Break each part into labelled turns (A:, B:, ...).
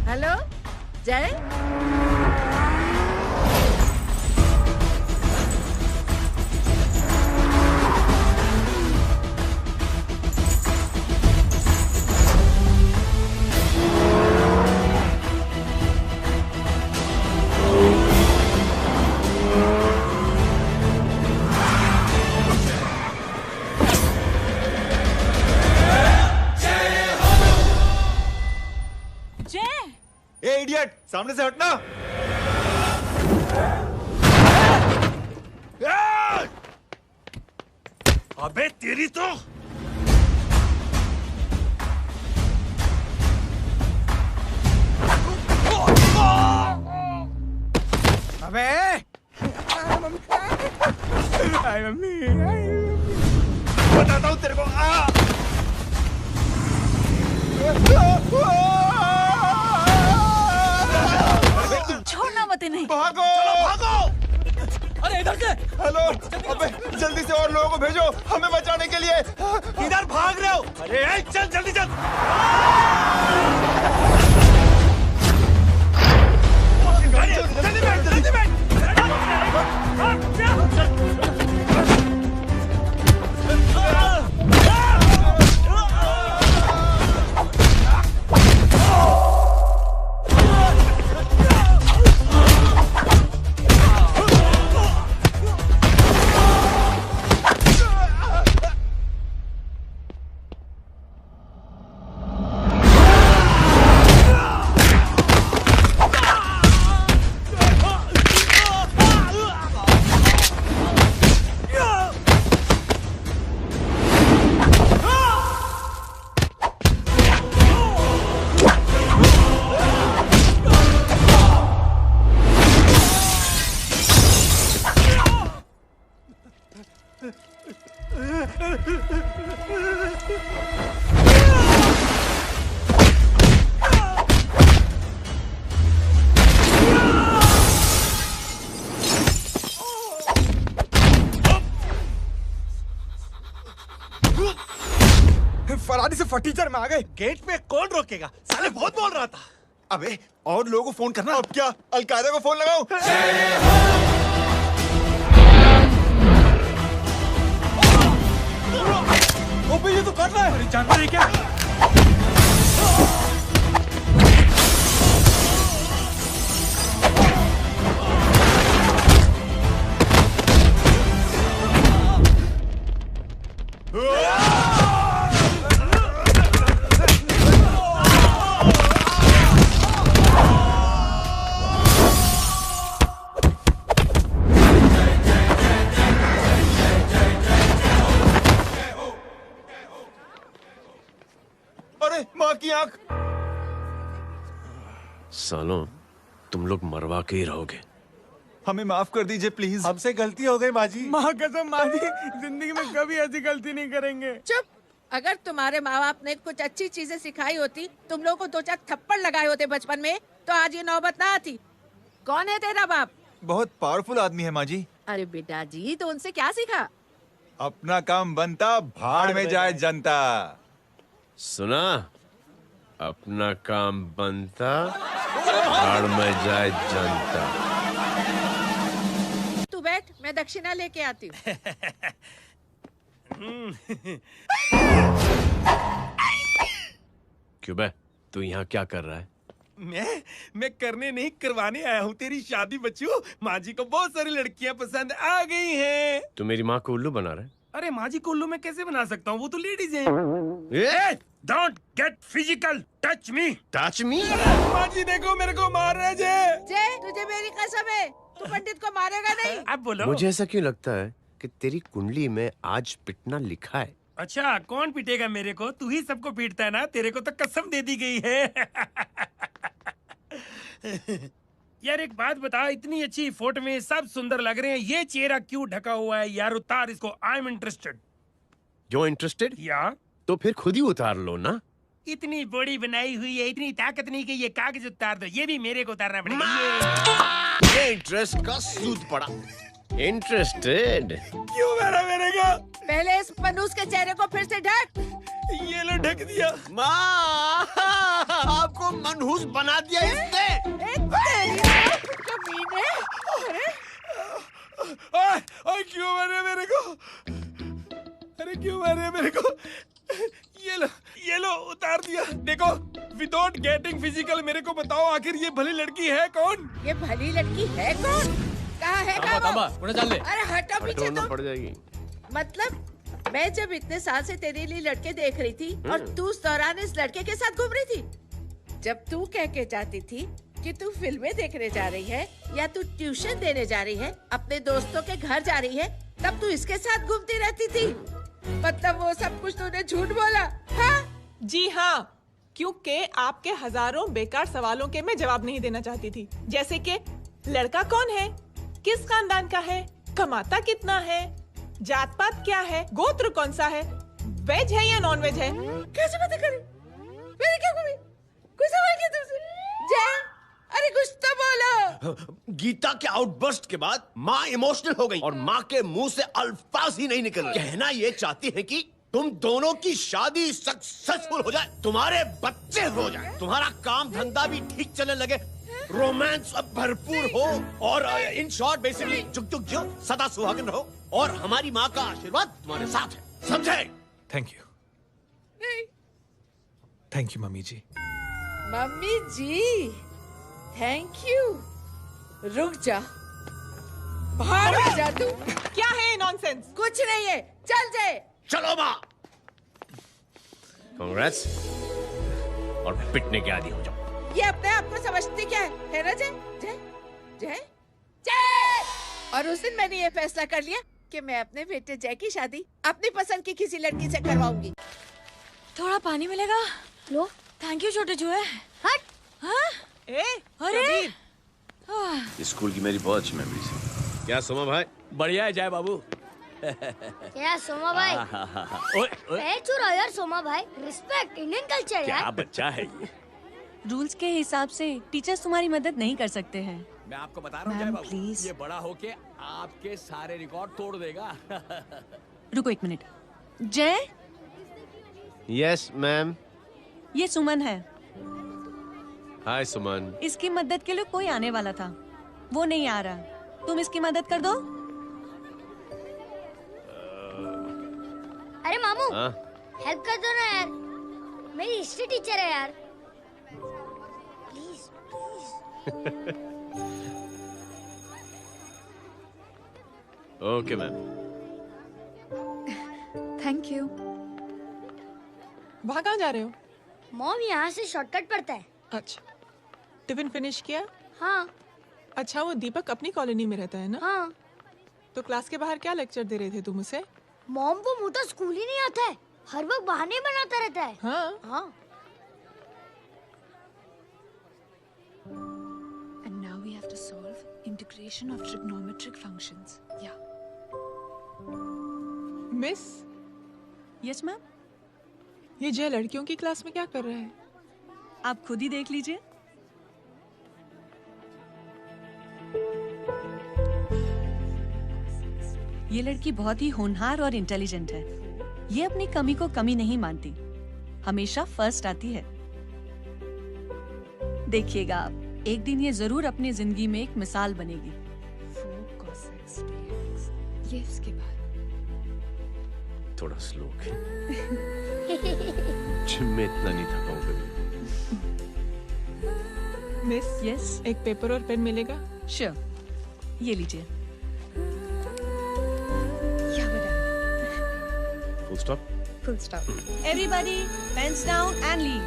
A: Hello जय।
B: ए idiot, सामने से हटना।
C: अबे तेरी तो
D: अबे मम्मी
B: बताता हूँ तेरे को।
A: छोड़ना मत इन्हें।
B: भागो
C: भागो। अरे इधर से।
B: हेलो, अबे जल्दी से और लोगों को भेजो हमें बचाने के लिए।
C: इधर भाग रहे हो? अरे चल जल्दी चल। जल्दी बैठ, जल्दी बैठ।
D: फरारी से फटीचर में आ गए।
C: गेट पे कौन रोकेगा? साले बहुत बोल रहा था।
B: अबे और लोगों को फोन करना। अब क्या अलकायदा को फोन लगाऊं?
D: ओपी ये तो कर रहा है।
C: अरे जानवर है क्या?
B: अरे माँ की आंख।
E: सालों तुम लोग मरवा के ही रहोगे।
B: हमें माफ कर दीजिए प्लीज।
C: हमसे गलती हो गई माँ जी।
D: माँ कसम माँ जी, जिंदगी में कभी ऐसी गलती नहीं करेंगे।
A: चुप। अगर तुम्हारे माँ बाप ने कुछ अच्छी चीजें सिखाई होती, तुम लोगों को 2-4 थप्पड़ लगाए होते बचपन में, तो आज ये नौबत ना आती। कौन है तेरा बाप?
B: बहुत पावरफुल आदमी है माँ जी।
A: अरे बेटा जी, तो उनसे क्या सीखा?
B: अपना काम बनता, भाड़ में जाए जनता।
E: सुना? अपना काम बनता, भाड़ में जाए जनता।
A: तू बैठ, मैं दक्षिणा लेके आती हूँ।
E: क्यों बे, तू यहाँ क्या कर रहा है?
C: मैं करने नहीं करवाने आया हूँ तेरी शादी बच्चू। माँ जी को बहुत सारी लड़कियाँ पसंद आ गई हैं।
E: तू मेरी माँ को उल्लू बना रहा है?
C: अरे माँ जी को उल्लू मैं कैसे बना सकता हूँ? वो तो लेडीज हैं। Don't get physical, touch me.
E: Touch me?
C: माँ जी देखो मेरे को मार रहे जय।
A: जय, तुझे मेरी कसम है, तू पंडित को मारेगा नहीं।
C: अब बोलो।
E: मुझे ऐसा क्यों लगता है कि तेरी कुंडली में आज पिटना लिखा है।
C: अच्छा, कौन पीटेगा मेरे को? तू ही सबको पीटता है ना। तेरे को तो कसम दे दी गई है। यार एक बात बता, इतनी अच्छी फोटो में सब सुंदर लग रहे हैं, ये चेहरा क्यों ढका हुआ है? यार उतार इसको, I am interested.
E: You interested?
C: या
E: तो फिर खुद ही उतार लो ना।
C: इतनी बॉडी बनाई हुई है, इतनी ताकत नहीं कि ये कागज उतार दो। ये भी मेरे को उतारना पड़ेगा।
E: ये इंटरेस्ट का सूद पड़ा। इंटरेस्टेड?
C: क्यों मारा मेरे को?
A: पहले इस मनूस के चेहरे को फिर से ढक।
C: ये लो ढक दिया।
E: माँ, आपको मनहूस बना दिया इसने।
A: कमीने। अरे
C: ओए क्यों मारे मेरे को? अरे क्यों मारे मेरे को? ये लो उतार दिया। देखो, विदाउट गेटिंग फिजिकल मेरे को बताओ आखिर ये भली लड़की है कौन?
A: ये भली लड़की है कौन? कहाँ है वो? अरे हटो पीछे तो।
E: पड़ जाएगी।
A: मतलब मैं जब इतने साल से तेरे लिए लड़के देख रही थी और तू उस दौरान इस लड़के के साथ घूम रही थी। जब तू कह के जाती थी कि तू फिल्में देखने जा रही है या तू ट्यूशन देने जा रही है, अपने दोस्तों के घर जा रही है, तब तू इसके साथ घूमती रहती थी। मतलब वो सब कुछ तूने झूठ बोला? हाँ?
F: जी हाँ, क्योंकि आपके हजारों बेकार सवालों के मैं जवाब नहीं देना चाहती थी। जैसे कि लड़का कौन है, किस खानदान का है, कमाता कितना है, जात पात क्या है, गोत्र कौन सा है, वेज है या नॉन वेज है।
A: कैसे बातें करी? मैंने क्या करी? कोई सवाल किया तुमसे? जय, अरे कुछ तो बोलो।
E: गीता के आउटबर्स्ट के बाद माँ इमोशनल हो गई और माँ के मुंह से अल्फाज ही नहीं निकल रहे। कहना ये चाहती है कि तुम दोनों की शादी सक्सेसफुल हो जाए, तुम्हारे बच्चे हो जाए, तुम्हारा काम धंधा भी ठीक चलने लगे, रोमांस अब भरपूर हो और इन शॉर्ट बेसिकली जुग जुग जियो, सदा सुहागन रहो और हमारी माँ का आशीर्वाद तुम्हारे साथ है। समझे?
D: Thank you. Thank you mummy ji.
A: Mummy ji, thank you. रुक जा, भाग जा तू।
F: क्या है नॉनसेंस?
A: कुछ नहीं है, चल जाए।
E: चलो माँ। कांग्रेस और पिटने के आदी हो जाओ।
A: ये अपने आप को समझती क्या है ना जय? जय जय जय। और उस दिन मैंने ये फैसला कर लिया कि मैं अपने बेटे जय की शादी अपनी पसंद की किसी लड़की से करवाऊंगी।
G: थोड़ा पानी मिलेगा? लो। थैंक यू छोटे जुए। हट। हाँ?
F: ए,
G: अरे
E: स्कूल की मेरी बहुत अच्छी मेमोरीज है। क्या सोमा भाई?
H: बढ़िया है जय बाबू।
I: क्या सोमा भाई?
H: ओए, ओए,
I: पैर छुड़ा यार सोमा भाई, रिस्पेक्ट इंडियन कल्चर
H: क्या
I: यार।
H: बच्चा है ये।
G: रूल्स के हिसाब से टीचर्स तुम्हारी मदद नहीं कर सकते हैं।
H: मैं आपको बता रहा हूँ जय
G: मैम,
H: बाबू,
G: प्लीज।
H: ये बड़ा होके आपके सारे रिकॉर्ड तोड़ देगा।
G: रुको एक मिनट। जय,
E: यस मैम।
G: ये सुमन है।
E: हाय सुमन।
G: इसकी मदद के लिए कोई आने वाला था, वो नहीं आ रहा। तुम इसकी मदद कर दो।
I: अरे मामू,
E: हाँ?
I: हेल्प कर दो ना यार, मेरी हिस्ट्री टीचर है यार। Please please.
E: Okay ma'am.
G: Thank you.
F: वहाँ कहाँ जा रहे हो?
I: मॉम यहाँ से शॉर्टकट पड़ता है।
F: अच्छा, टिफिन फिनिश किया?
I: हाँ
F: अच्छा, वो दीपक अपनी कॉलोनी में रहता है ना?
I: हाँ।
F: तो क्लास के बाहर क्या लेक्चर दे रहे थे तुम उसे?
I: मॉम को मुँह तो स्कूल ही नहीं आता है, हर वक्त बहाने बनाता रहता है।
F: हाँ।
I: हाँ।
G: And now we have to solve integration of trigonometric functions. Yeah.
F: Miss,
G: Yes ma'am.
F: ये जय लड़कियों की क्लास में क्या कर रहा है?
G: आप खुद ही देख लीजिए। ये लड़की बहुत ही होनहार और इंटेलिजेंट है। ये अपनी कमी को कमी नहीं मानती, हमेशा फर्स्ट आती है। देखिएगा आप, एक दिन ये जरूर अपनी जिंदगी में एक मिसाल बनेगी। 4 cos x dx, ये इसके बाद।
E: थोड़ा स्लो। जिम में इतना नहीं थका हूँ कभी।
F: मिस,
G: यस,
F: एक पेपर और पेन मिलेगा?
G: श्योर, ये लीजिए। क्या बेटा?
E: Full stop.
G: Full stop. Everybody, pens down and leave.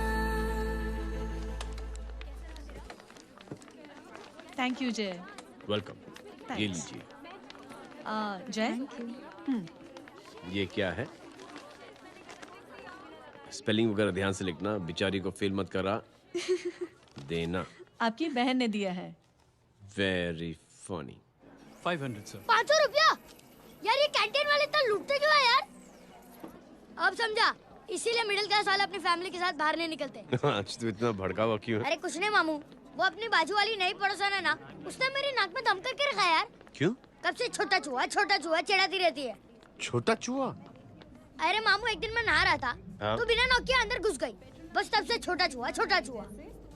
G: Thank you, Jay.
E: Welcome.
G: Thanks.
E: ये लीजिए।
G: Jay?
E: ये क्या है? स्पेलिंग वगैरह ध्यान से लिखना, बेचारी को फेल मत करा देना।
G: आपकी बहन ने दिया है।
E: Very funny.
H: 500 सर।
I: 500 रुपया? यार ये कैंटीन वाले इतना लूटते क्यों है यार? अब समझा, इसीलिए मिडिल क्लास वाले अपनी फैमिली के साथ बाहर नहीं निकलते।
E: आज तो इतना भड़का हुआ क्यों है?
I: अरे कुछ नहीं मामू, वो अपनी बाजू वाली नई पड़ोसन है ना, उसने मेरी नाक में दम करके रखा है यार।
E: क्यों?
I: कब से छोटा चूहा चिढ़ाती रहती है।
E: छोटा चूहा?
I: अरे मामू एक दिन मैं नहा रहा था
E: हाँ?
I: तो बिना नॉक के अंदर घुस गई, बस तब से छोटा चूहा।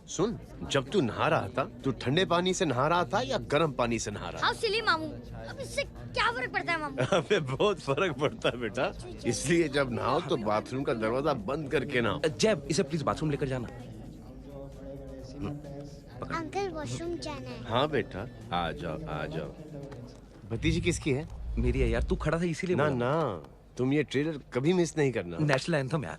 E: सुन, जब तू नहा रहा था, तू ठंडे पानी से नहा रहा था या गर्म पानी से नहा रहा
I: हाउ सिली मामू, अब इससे क्या फर्क पड़ता है मामू?
E: था? अबे बहुत फर्क पड़ता है बेटा, इसलिए जब नहाओ तो बाथरूम का दरवाजा बंद करके नहाओ।
J: जैब, इसे प्लीज बाथरूम लेकर जाना।
I: अंकल वॉशरूम जाना है।
E: हाँ बेटा, आ जाओ। भतीजी किसकी है?
J: मेरी है यार, तू खड़ा था इसीलिए
E: ना
J: बोला।
E: ना, तुम ये ट्रेलर कभी मिस नहीं करना।
J: नेशनल एंथम यार।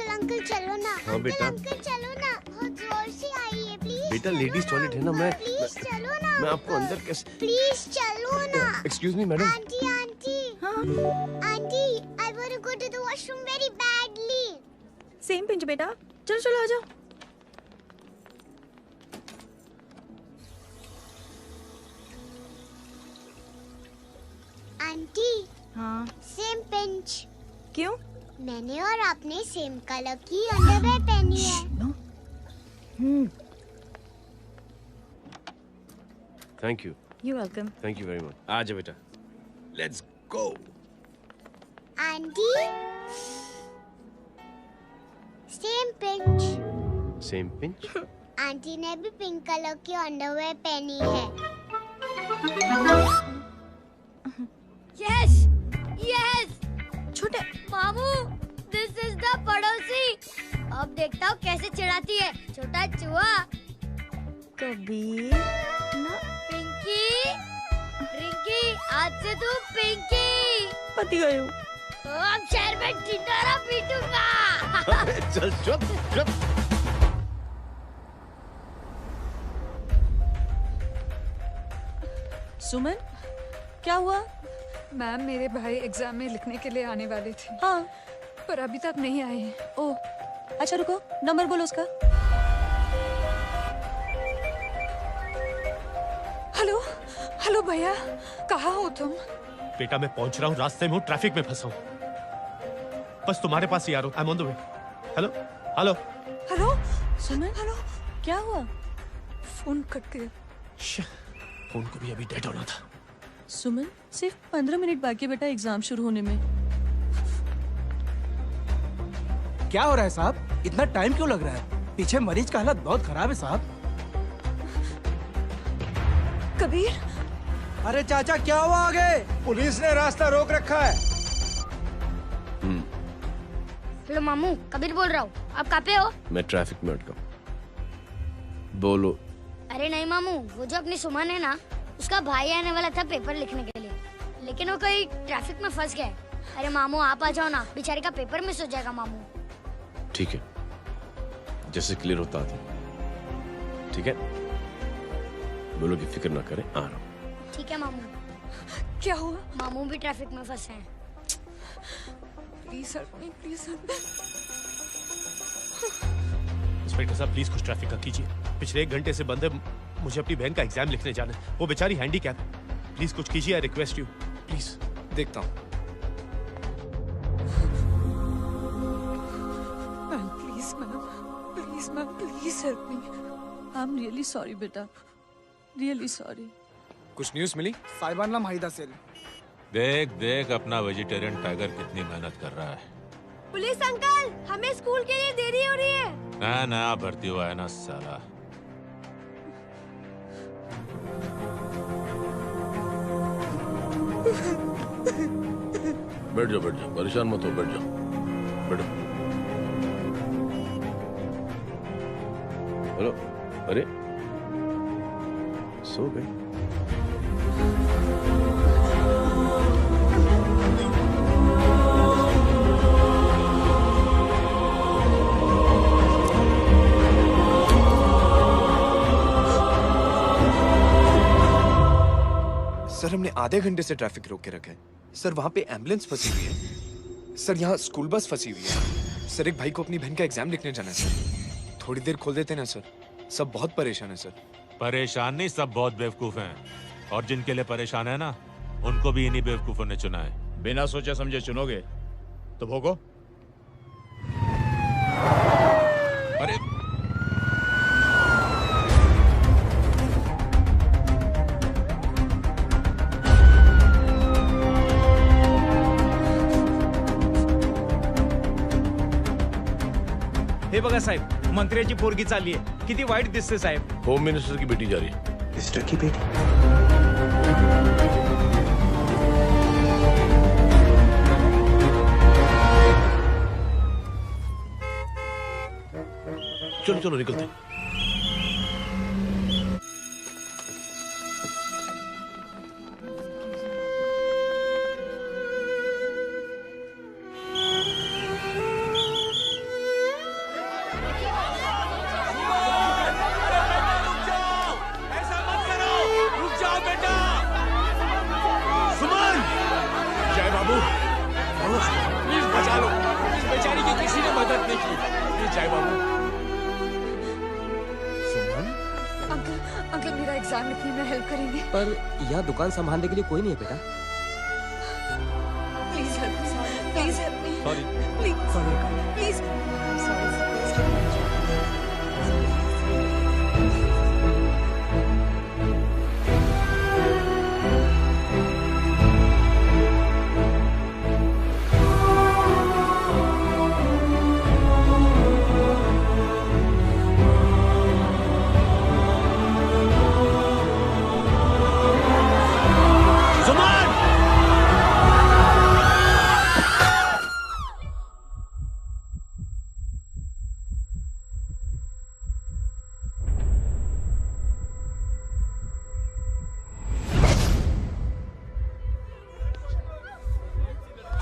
I: अंकल चलो ना।
E: हाँ बेटा।
I: अंकल चलो ना, बहुत जोर से आई है, प्लीज।
E: बेटा लेडीज टॉयलेट है ना,
I: प्लीज चलो ना।
E: मैं आपको अंदर कैसे?
I: प्लीज चलो ना।
E: Excuse me madam.
I: Aunty I want to go to the washroom very badly.
K: Same pinch बेटा, चलो आ जाओ।
I: आंटी
K: हाँ
I: सेम पिंच।
K: क्यों?
I: मैंने और आपने सेम कलर की अंडरवेयर पहनी है।
E: Thank you
K: welcome.
E: Thank you very much. आ जाओ बेटा, let's go.
I: Aunty same pinch.
E: Same pinch?
I: Aunty ने भी पिंक कलर की अंडरवेयर पहनी है। यस
K: छोटे
I: मामू, दिस इज द पड़ोसी। अब देखता हूँ कैसे चिढ़ाती है छोटा चूहा।
K: कबीर ना
I: रिंकी आज से तू पिंकी।
K: पति गए हो।
I: तो अब शहर में ढिंढोरा पीटूंगा।
E: चल चुप।
G: सुमन, क्या हुआ?
L: मैम मेरे भाई एग्जाम में लिखने के लिए आने वाले थे,
G: हाँ,
L: पर अभी तक नहीं आए हैं।
G: ओह, अच्छा रुको, नंबर बोलो उसका।
L: हेलो भैया, कहाँ हो तुम?
C: बेटा मैं पहुंच रहा हूँ, रास्ते में हूँ, ट्रैफिक में फंसा हूँ, बस तुम्हारे पास ही आ रहा हूँ। I am on the way. Hello.
G: Suman, क्या हुआ?
L: फोन कट गया।
C: फोन को भी अभी डेड होना था।
G: सुमन, सिर्फ 15 मिनट बाकी बेटा एग्जाम शुरू होने में।
D: क्या हो रहा है साहब? इतना टाइम क्यों लग रहा है? पीछे मरीज का हालत बहुत खराब है साहब।
L: कबीर,
D: अरे चाचा क्या हुआ आगे? पुलिस ने रास्ता रोक रखा है।
I: हेलो मामू, कबीर बोल रहा हूँ। आप कहाँ पे हो?
E: मैं ट्रैफिक में अटका हूँ। बोलो।
I: अरे नहीं मामू, वो जो अपनी सुमन है ना, उसका भाई आने वाला था पेपर लिखने के लिए, लेकिन वो कहीं ट्रैफिक में फंस गया। अरे मामू आप आ जाओ ना, बेचारे का पेपर मिस हो जाएगा मामू।
E: ठीक है, जैसे क्लियर होता था। ठीक है, बोलो कि फिक्र ना करें, आ रहा हूँ।
I: ठीक है मामू।
L: क्या हुआ?
I: मामू भी ट्रैफिक में फंसे हैं।
L: Please help me, please help me.
C: Inspector साहब प्लीज कुछ ट्रैफिक का कीजिए। पिछले 1 घंटे से बंद है, मुझे अपनी बहन का एग्जाम लिखने जाना है। वो बेचारी हैंडीकैप है। प्लीज कुछ कीजिए, आई रिक्वेस्ट यू प्लीज।
B: देखता हूँ।
L: Ma'am please help me.
G: I am really sorry बेटा, रियली सॉरी।
B: कुछ न्यूज़ मिली?
D: साहिबाना माहिदा सेल।
M: देख अपना वेजिटेरियन टाइगर कितनी मेहनत कर रहा है।
I: पुलिस अंकल, हमें स्कूल के लिए देरी हो रही है।
M: नया भर्ती हुआ है ना साला।
E: बैठ जाओ, परेशान मत हो, बैठ जाओ, बैठो। हेलो, अरे सो गए?
B: सर हमने आधे घंटे से ट्रैफिक रोक के रखा है। सर वहाँ पे एम्बुलेंस फंसी हुई है। सर यहाँ स्कूल बस फंसी हुई है। सर एक भाई को अपनी बहन का एग्जाम लिखने जाना है सर। थोड़ी देर खोल देते ना सर। सब बहुत परेशान है सर।
M: परेशान नहीं, सब बहुत बेवकूफ हैं। और जिनके लिए परेशान है ना, उनको भी इन्हीं बेवकूफों ने चुना है।
N: बिना सोचे समझे चुनोगे तो भोगो।
M: अरे
O: हे बघा साहेब, मंत्र्याची पोरगी चालली आहे. किती वाईट दिसते साहेब.
E: होम मिनिस्टर की बेटी जा रही है.
B: मिनिस्टर की बेटी?
E: चलो चलो निकलते हैं.
L: अंकल मेरा एग्जाम लिखने में हेल्प करेंगे?
J: पर यहाँ दुकान संभालने के लिए कोई नहीं है बेटा.
L: Please help me, please help me.
J: Sorry.
L: Please.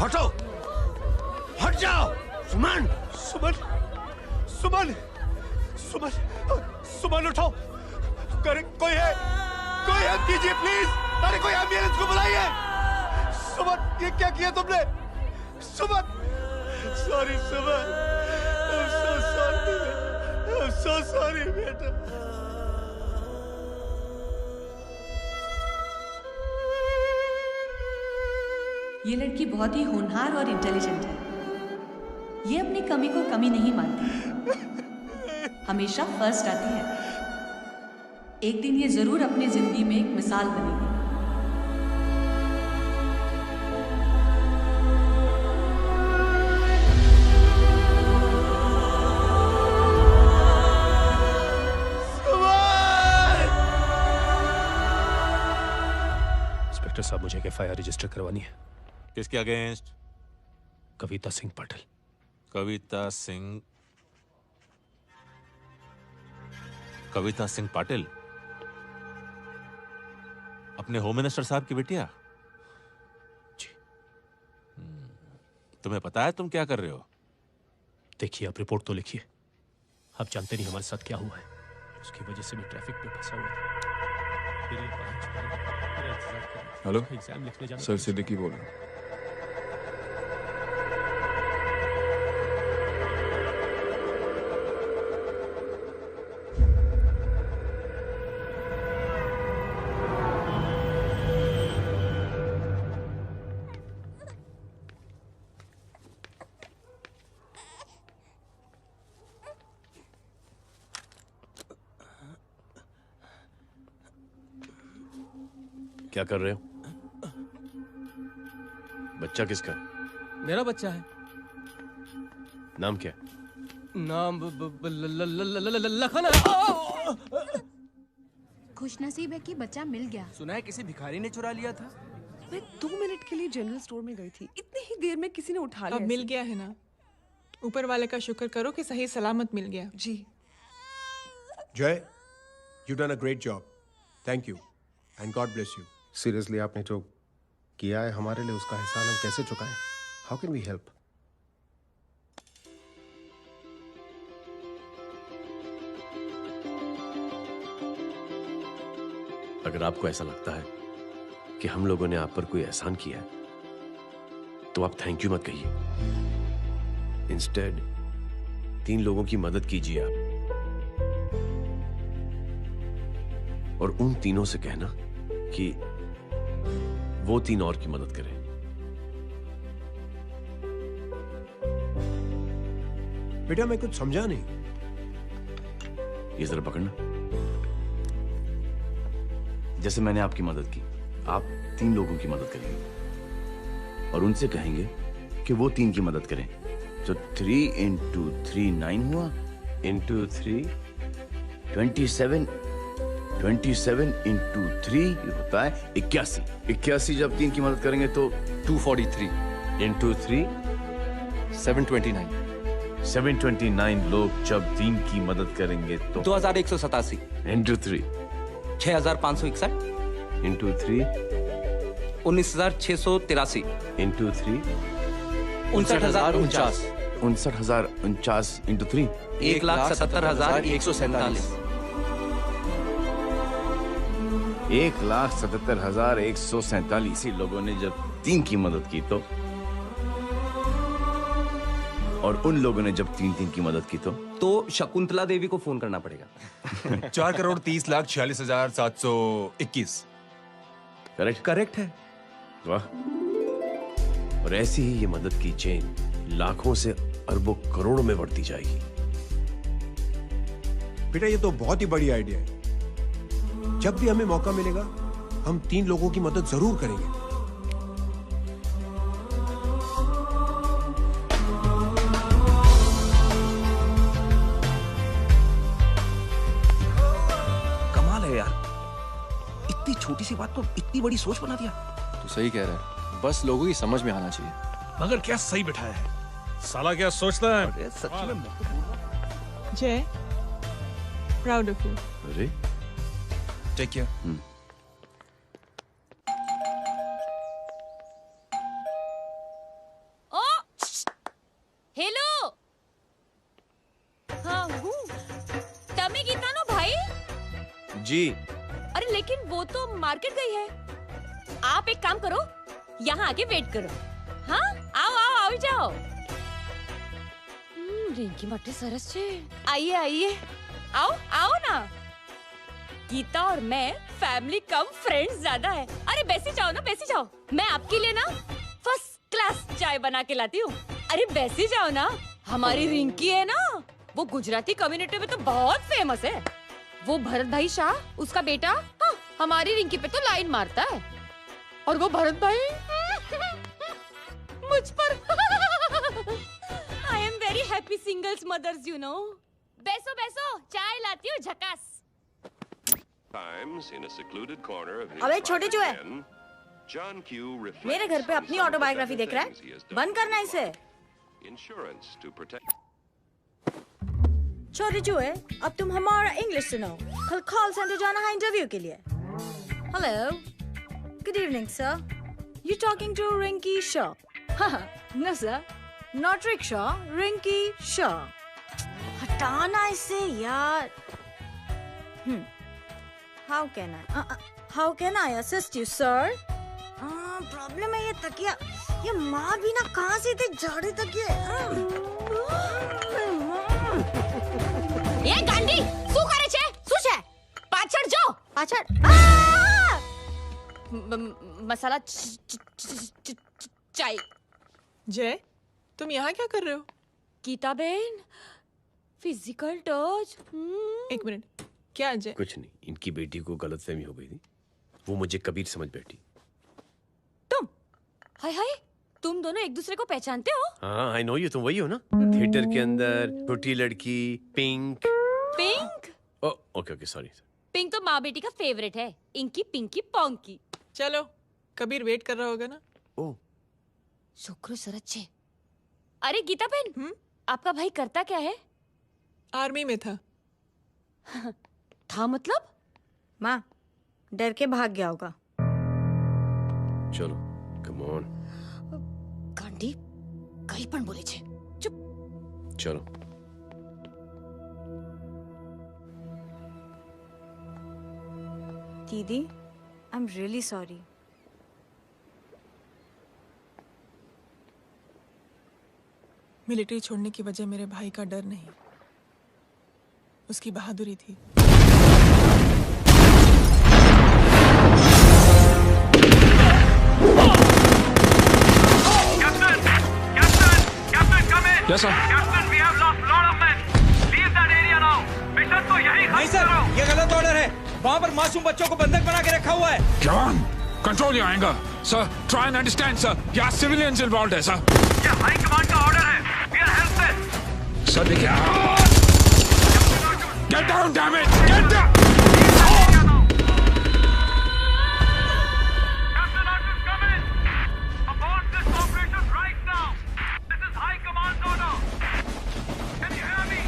E: हटो, हट जाओ. सुमन, सुमन, सुमन, सुमन, सुमन उठो. करे कोई है, कोई हेल्प कीजिए प्लीज. अरे कोई एम्बुलेंस को बुलाइए. सुमन, ये क्या किया तुमने? Suman, sorry Suman, I'm so sorry, I'm so sorry बेटा.
G: ये लड़की बहुत ही होनहार और इंटेलिजेंट है. ये अपनी कमी को कमी नहीं मानती. हमेशा फर्स्ट आती है. एक दिन ये जरूर अपनी जिंदगी में एक मिसाल बनेगी.
N: इंस्पेक्टर साहब, मुझे एक FIR रजिस्टर करवानी है.
M: किसके अगेंस्ट?
N: कविता सिंह पाटिल.
M: कविता सिंह. कविता सिंह पाटिल अपने होम मिनिस्टर साहब की बेटिया?
N: जी.
M: तुम्हें पता है तुम क्या कर रहे हो?
N: देखिए, आप रिपोर्ट तो लिखिए. आप जानते नहीं हमारे साथ क्या हुआ है. उसकी वजह से मैं ट्रैफिक में फंसा हुआ था. मेरे 5 मिनट मेरा इंतजार करना.
B: हेलो
N: एग्जाम लिखने जाना.
B: सर, सिद्दीकी बोल रहा हूँ.
E: क्या कर रहे हो? बच्चा किसका?
J: मेरा बच्चा है.
E: नाम क्या?
J: नाम लखन है.
K: खुशनसीब है कि बच्चा मिल गया.
D: सुना है किसी भिखारी ने चुरा लिया था.
P: मैं 2 मिनट के लिए जनरल स्टोर में गई थी. इतनी ही देर में किसी ने उठा लिया.
F: अब मिल गया है ना. ऊपर वाले का शुक्र करो कि सही सलामत मिल गया.
P: जी.
Q: जय, you done a great job. Thank you and God bless you.
R: Seriously, आपने जो किया है हमारे लिए, उसका एहसान हम कैसे चुकाएं? How can we help?
E: अगर आपको ऐसा लगता है कि हम लोगों ने आप पर कोई एहसान किया है, तो आप थैंक यू मत कहिए. इंस्टेड 3 लोगों की मदद कीजिए आप, और उन तीनों से कहना कि वो 3 और की मदद करें.
Q: बेटा, मैं कुछ समझा नहीं.
E: ये जरा पकड़ना. जैसे मैंने आपकी मदद की, आप 3 लोगों की मदद करेंगे और उनसे कहेंगे कि वो 3 की मदद करें. तो 3 into 3 9 हुआ,
S: इंटू 3 27 इंटू 3 होता है 81। 81 जब 3 की मदद करेंगे तो
B: 243
S: इंटू 3
B: 729।
S: 729 लोग जब 3 की मदद करेंगे तो
J: 2187
S: इंटू 3
J: 6561
S: इंटू 3
J: 19683
S: इंटू 3
J: 59049
S: 59049 इंटू 3
J: 1,77,147
S: 1,77,147 लोगों ने जब 3 की मदद की तो, और उन लोगों ने जब 3 की मदद की तो
J: शकुंतला देवी को फोन करना पड़ेगा।
C: 4,30,46,721।
S: करेक्ट है। वाह। और ऐसी ही ये मदद की चेन लाखों से अरबों करोड़ों में बढ़ती जाएगी।
Q: बेटा ये तो बहुत ही बड़ी आइडिया है। जब भी हमें मौका मिलेगा हम 3 लोगों की मदद जरूर करेंगे।
D: कमाल है यार, इतनी छोटी सी बात को इतनी बड़ी सोच बना दिया।
B: तू सही कह रहा है, बस लोगों की समझ में आना चाहिए।
O: मगर क्या सही बिठाया है, साला क्या सोचता है।
D: सच में
F: जय, प्राउड ऑफ यू।
S: अरे
B: टेक केयर।
T: ओ हेलो, हाँ हूँ तमे गीता नो भाई
S: जी।
T: अरे लेकिन वो तो मार्केट गई है। आप एक काम करो, यहाँ आके वेट करो। हाँ आओ जाओ। रिंकी मटे सरस छे। आइए आओ ना। गीता और मैं फैमिली कम फ्रेंड्स ज्यादा है। अरे बैसी जाओ ना, बैसी जाओ। मैं आपके लिए ना फर्स्ट क्लास चाय बना के लाती हूँ। अरे बैसी जाओ ना। हमारी रिंकी है ना, वो गुजराती कम्युनिटी में तो बहुत फेमस है। वो भरत भाई शाह, उसका बेटा, हाँ, हमारी रिंकी पे तो लाइन मारता है। और वो भरत भाई मुझ पर I am very happy singles mothers you know. बैसो चाय लाती हूँ झकास।
U: अबे छोटे चूहे, मेरे घर पे अपनी ऑटोबायोग्राफी देख रहा है, बंद करना इसे। छोटे चूहे, अब तुम हमारा इंग्लिश सुनो। कल कॉल सेंटर जाना है इंटरव्यू के लिए। Hello, good evening sir, you talking to Rinki Shaw? No sir, not rickshaw, Rinki Shaw. हटाना इसे यार। How can I assist you, sir? Problem है ये तकिया, ये माँ भी ना कहाँ से इतने झाड़े तकिए।
T: ये गांडी, શું કરે છે? શું છે? પાછળ જો, પાછળ। मसाला चाय।
F: जय, तुम यहाँ क्या कर रहे हो?
T: गीता बहन, फिजिकल टच।
F: एक मिनट, क्या अजय?
S: कुछ नहीं, इनकी बेटी को गलतफहमी हो गई थी, वो मुझे कबीर समझ बैठी।
T: हाय, तुम दोनों एक दूसरे को पहचानते हो?
S: हाँ, आई नो यू, तुम वही हो ना, थिएटर के अंदर छोटी लड़की पिंक। Okay sorry.
T: पिंक तो माँ बेटी का फेवरेट है, इंकी पिंकी पोंकी।
F: चलो, कबीर वेट कर रहा होगा ना।
T: शुक्र सरच्चे। अरे गीता बहन, आपका भाई करता क्या है?
F: आर्मी में था।
T: था मतलब?
U: माँ, डर के भाग गया होगा।
S: चलो, कम ऑन।
T: गांडी, कहीं पण बोले छे। चुप।
S: चलो।
U: दीदी, I am really sorry.
F: Military छोड़ने की वजह मेरे भाई का डर नहीं, उसकी बहादुरी थी।
B: Yes, sir.
V: Captain, we have lost lot of men. Leave that area now. Mission तो यही
O: नहीं सर, ये गलत ऑर्डर है। वहाँ पर मासूम बच्चों को बंधक बना के रखा हुआ है।
W: जवान, control your anger. Sir, try and understand, sir. यहाँ civilians involved है, sir.
V: ये हाई कमांड का ऑर्डर है। We are helpless.
W: सर देखिए। Get down, damn it! Get down!
V: Captain Arthur, come in. Abort this operation right now. This is High Command's order. Can you hear me?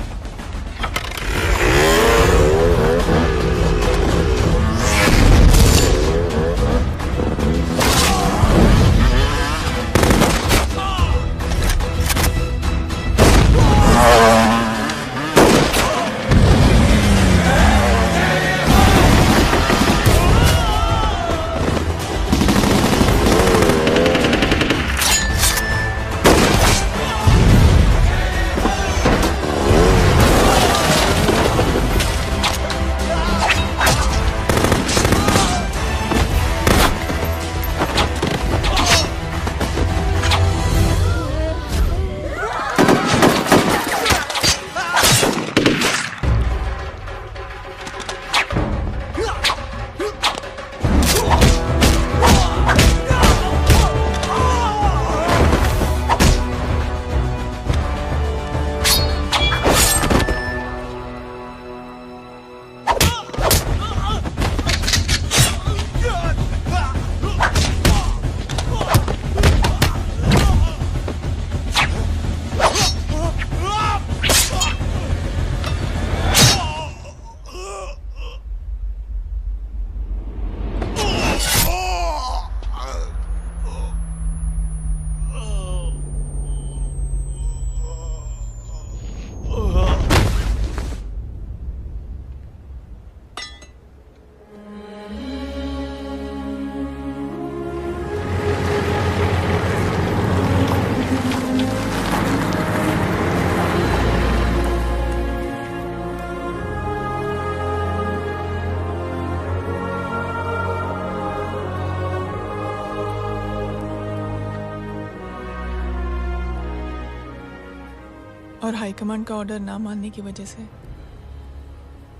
F: और high command का order ना मानने की वजह से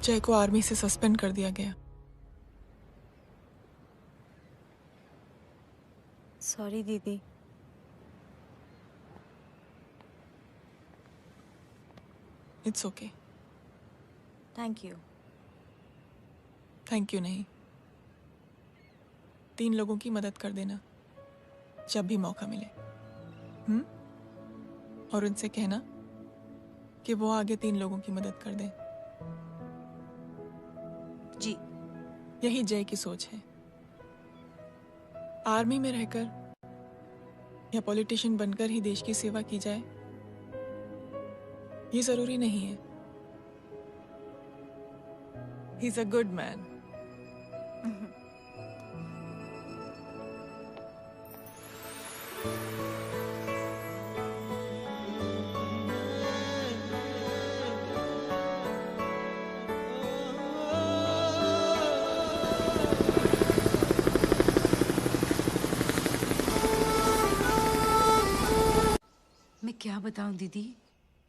F: जय को आर्मी से सस्पेंड कर दिया गया।
U: सॉरी दीदी।
F: It's okay.
U: Thank you.
F: Thank you नहीं, 3 लोगों की मदद कर देना जब भी मौका मिले। और उनसे कहना कि वो आगे 3 लोगों की मदद कर दें।
U: जी।
F: यही जय की सोच है। आर्मी में रहकर या पॉलिटिशियन बनकर ही देश की सेवा की जाए, ये जरूरी नहीं है। He is a good man.
A: मैं क्या बताऊं दीदी,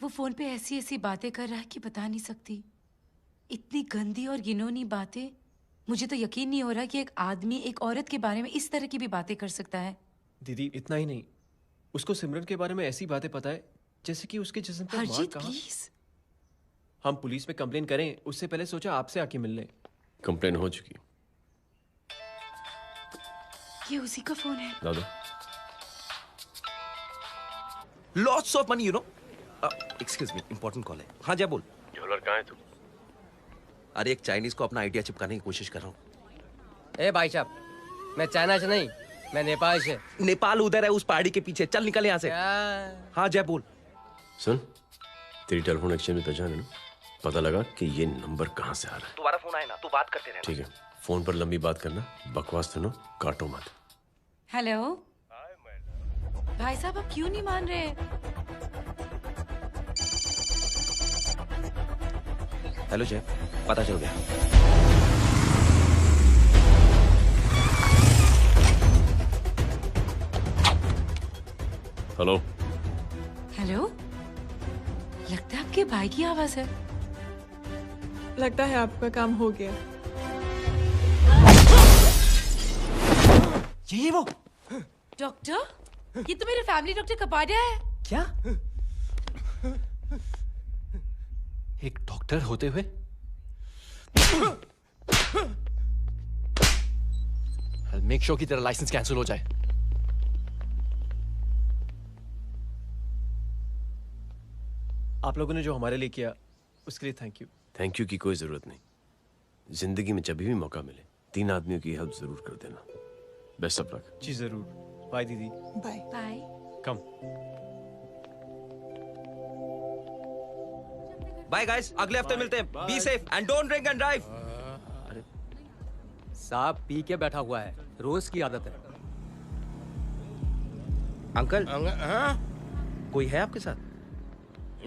A: वो फोन पे ऐसी ऐसी बातें कर रहा है कि बता नहीं सकती। इतनी गंदी और घिनौनी बातें। मुझे तो यकीन नहीं हो रहा कि एक आदमी एक औरत के बारे में इस तरह की भी बातें कर सकता है।
N: दीदी इतना ही नहीं, उसको सिमरन के बारे में ऐसी बातें पता है जैसे कि उसके जिस्म पर मार
A: हरजीत
N: कहाँ।
A: प्लीज।
N: हम पुलिस में कंप्लेन करें उससे पहले सोचा आपसे आके मिल लें।
S: कंप्लेन हो चुकी।
A: ये उसी का फोन है।
S: दादा
J: Lots of money, you know. Excuse me, important call है। हाँ जय बोल।
S: ज्वेलर कहाँ है तू?
J: अरे एक चाइनीज को अपना आइडिया चिपकाने की कोशिश कर रहा हूँ।
H: ए भाई साहब, मैं चाइना से नहीं, मैं नेपाल से।
J: नेपाल उधर है उस पहाड़ी के पीछे। चल निकल यहाँ से। हाँ जय बोल।
S: सुन, तेरी टेलीफोन एक्सचेंज में पहचान है ना? पता लगा कि ये नंबर कहाँ से आ रहा है।
J: दोबारा फोन आए ना तू बात करते रहना।
S: ठीक है, फोन पर लंबी बात करना, बकवास सुनो, काटो मत।
A: हेलो भाई साहब, आप क्यों नहीं मान रहे?
J: हेलो जय, पता चल गया।
S: हेलो
A: हेलो, लगता है आपके भाई की आवाज है।
F: लगता है आपका काम हो गया।
N: ये वो
A: डॉक्टर, ये तो मेरे फैमिली डॉक्टर कपाडिया है।
N: क्या? एक डॉक्टर होते हुए मेक श्योर कि तेरा लाइसेंस कैंसिल हो जाए। आप लोगों ने जो हमारे लिए किया उसके लिए थैंक यू।
S: थैंक यू की कोई जरूरत नहीं। जिंदगी में जब भी मौका मिले 3 आदमियों की हेल्प जरूर कर देना। Best of luck.
N: जी जरूर। बाय दीदी।
F: Bye
A: bye.
N: Come.
J: Bye guys, अगले हफ्ते मिलते हैं। Be safe and don't drink and drive.
H: साहब पी के बैठा हुआ है, रोज की आदत है।
J: अंकल
E: हाँ?
J: कोई है आपके साथ?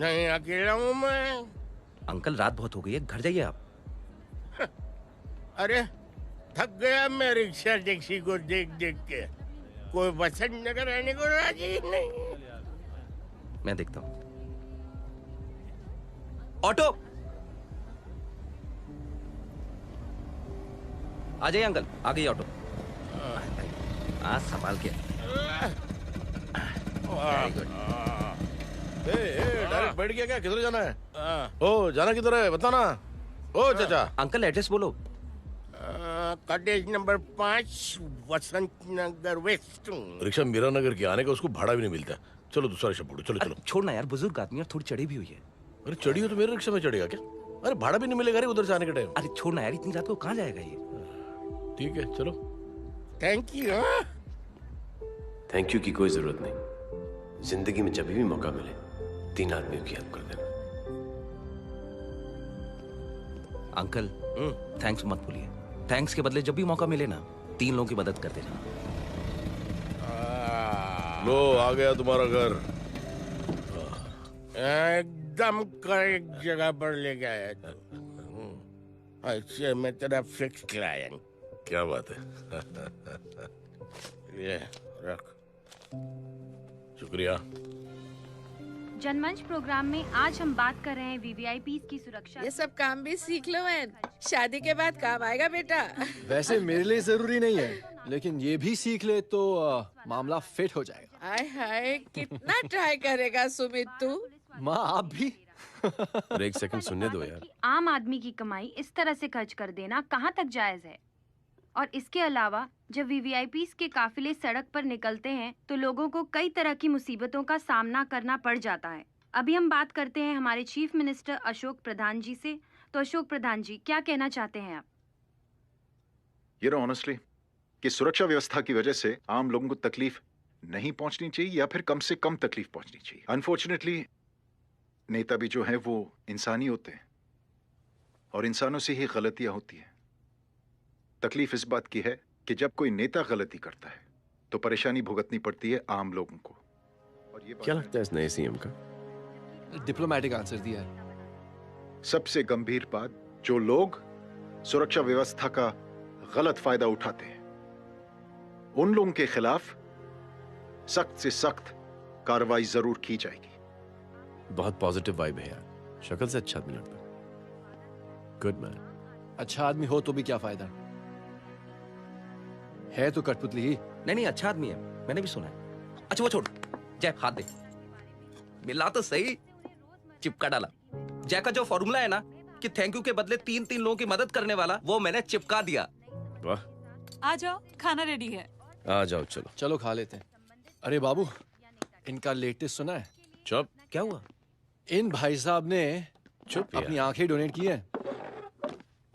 E: नहीं, अकेला हूँ मैं।
J: अंकल रात बहुत हो गई है, घर जाइए आप।
E: अरे थक गया मैं रिक्शा टैक्सी को देख देख के। कोई वसंत नगर रहने को राजी नहीं।
J: मैं देखता हूँ। ऑटो आ जाइए अंकल, आ गई ऑटो। आज संभाल के। Very good.
G: डायरेक्ट बैठ गया क्या? किधर जाना है? ओ जाना किधर है बताना। ओ चाचा।
J: अंकल एड्रेस बोलो।
E: कॉटेज नंबर 5 वसंत नगर वेस्ट।
G: रिक्शा मीरा नगर की आने का उसको भाड़ा भी नहीं मिलता। चलो दूसरा रिक्शा पकड़ो। चलो चलो।
J: छोड़ना यार, बुजुर्ग आदमी और थोड़ी चढ़ी भी हुई है।
G: अरे चढ़ी हो तो मेरे रिक्शा में चढ़ेगा क्या? अरे भाड़ा भी नहीं मिलेगा रे उधर से आने के टाइम।
J: अरे छोड़ना यार, इतनी रात को कहाँ जाएगा ये?
G: ठीक है चलो।
E: Thank you.
S: थैंक यू की कोई जरूरत नहीं। जिंदगी में जब भी मौका मिले 3 आदमियों की हेल्प कर देना।
J: अंकल थैंक्स मत भूलिए। थैंक्स के बदले जब भी मौका मिले ना 3 लोगों की मदद कर देना।
G: लो आ गया तुम्हारा घर।
E: एकदम करेक्ट जगह पर ले गया तू। अच्छा मैं तेरा फिक्स क्लाइंट।
G: क्या बात है।
E: ये रख।
G: शुक्रिया।
K: जनमंच प्रोग्राम में आज हम बात कर रहे हैं वीवीआईपीज़ की सुरक्षा।
I: ये सब काम भी सीख लो एन, शादी के बाद काम आएगा बेटा।
N: वैसे मेरे लिए जरूरी नहीं है, लेकिन ये भी सीख ले तो मामला फिट हो जाएगा।
I: हाय हाय कितना ट्राई करेगा सुमित तू।
N: माँ आप भी।
S: अरे एक सेकंड सुनने दो यार।
K: आम आदमी की कमाई इस तरह से खर्च कर देना कहाँ तक जायज है? और इसके अलावा जब वीवीआईपीज़ के काफिले सड़क पर निकलते हैं तो लोगों को कई तरह की मुसीबतों का सामना करना पड़ जाता है। अभी हम बात करते हैं हमारे चीफ मिनिस्टर अशोक प्रधान जी से। तो अशोक प्रधान जी, क्या कहना चाहते हैं आप?
L: ये ऑनेस्टली कि सुरक्षा व्यवस्था की वजह से आम लोगों को तकलीफ नहीं पहुंचनी चाहिए या फिर कम से कम तकलीफ पहुंचनी चाहिए। अनफॉर्चुनेटली नेता भी जो है वो इंसानी होते हैं और इंसानों से ही गलतियां होती हैं। तकलीफ इस बात की है कि जब कोई नेता गलती करता है तो परेशानी भुगतनी पड़ती है आम लोगों को। और ये
S: क्या लगता है इस नए सीएम का?
N: डिप्लोमेटिक आंसर दिया है।
L: सबसे गंभीर बात, जो लोग सुरक्षा व्यवस्था का गलत फायदा उठाते हैं उन लोगों के खिलाफ सख्त से सख्त कार्रवाई जरूर की जाएगी।
S: बहुत पॉजिटिव वाइब है यार। शक्ल से अच्छा आदमी लगता है। Good man.
N: अच्छा आदमी हो तो भी क्या फायदा है तो कठपुतली ही।
J: नहीं अच्छा आदमी है, मैंने भी सुना है। अच्छा वो छोड़, जय हाथ दे। मिला तो सही, चिपका डाला। जय का जो फॉर्मूला है ना कि थैंक यू के बदले 3 लोगों की मदद करने वाला, वो मैंने चिपका दिया।
S: वाह।
X: आ जाओ, खाना रेडी है।
S: आ जाओ चलो।
N: चलो खा लेते हैं। अरे बाबू, इनका लेटेस्ट सुना है?
S: चुप।
J: क्या हुआ?
N: इन भाई साहब ने
S: चुप
N: अपनी आंखें डोनेट की है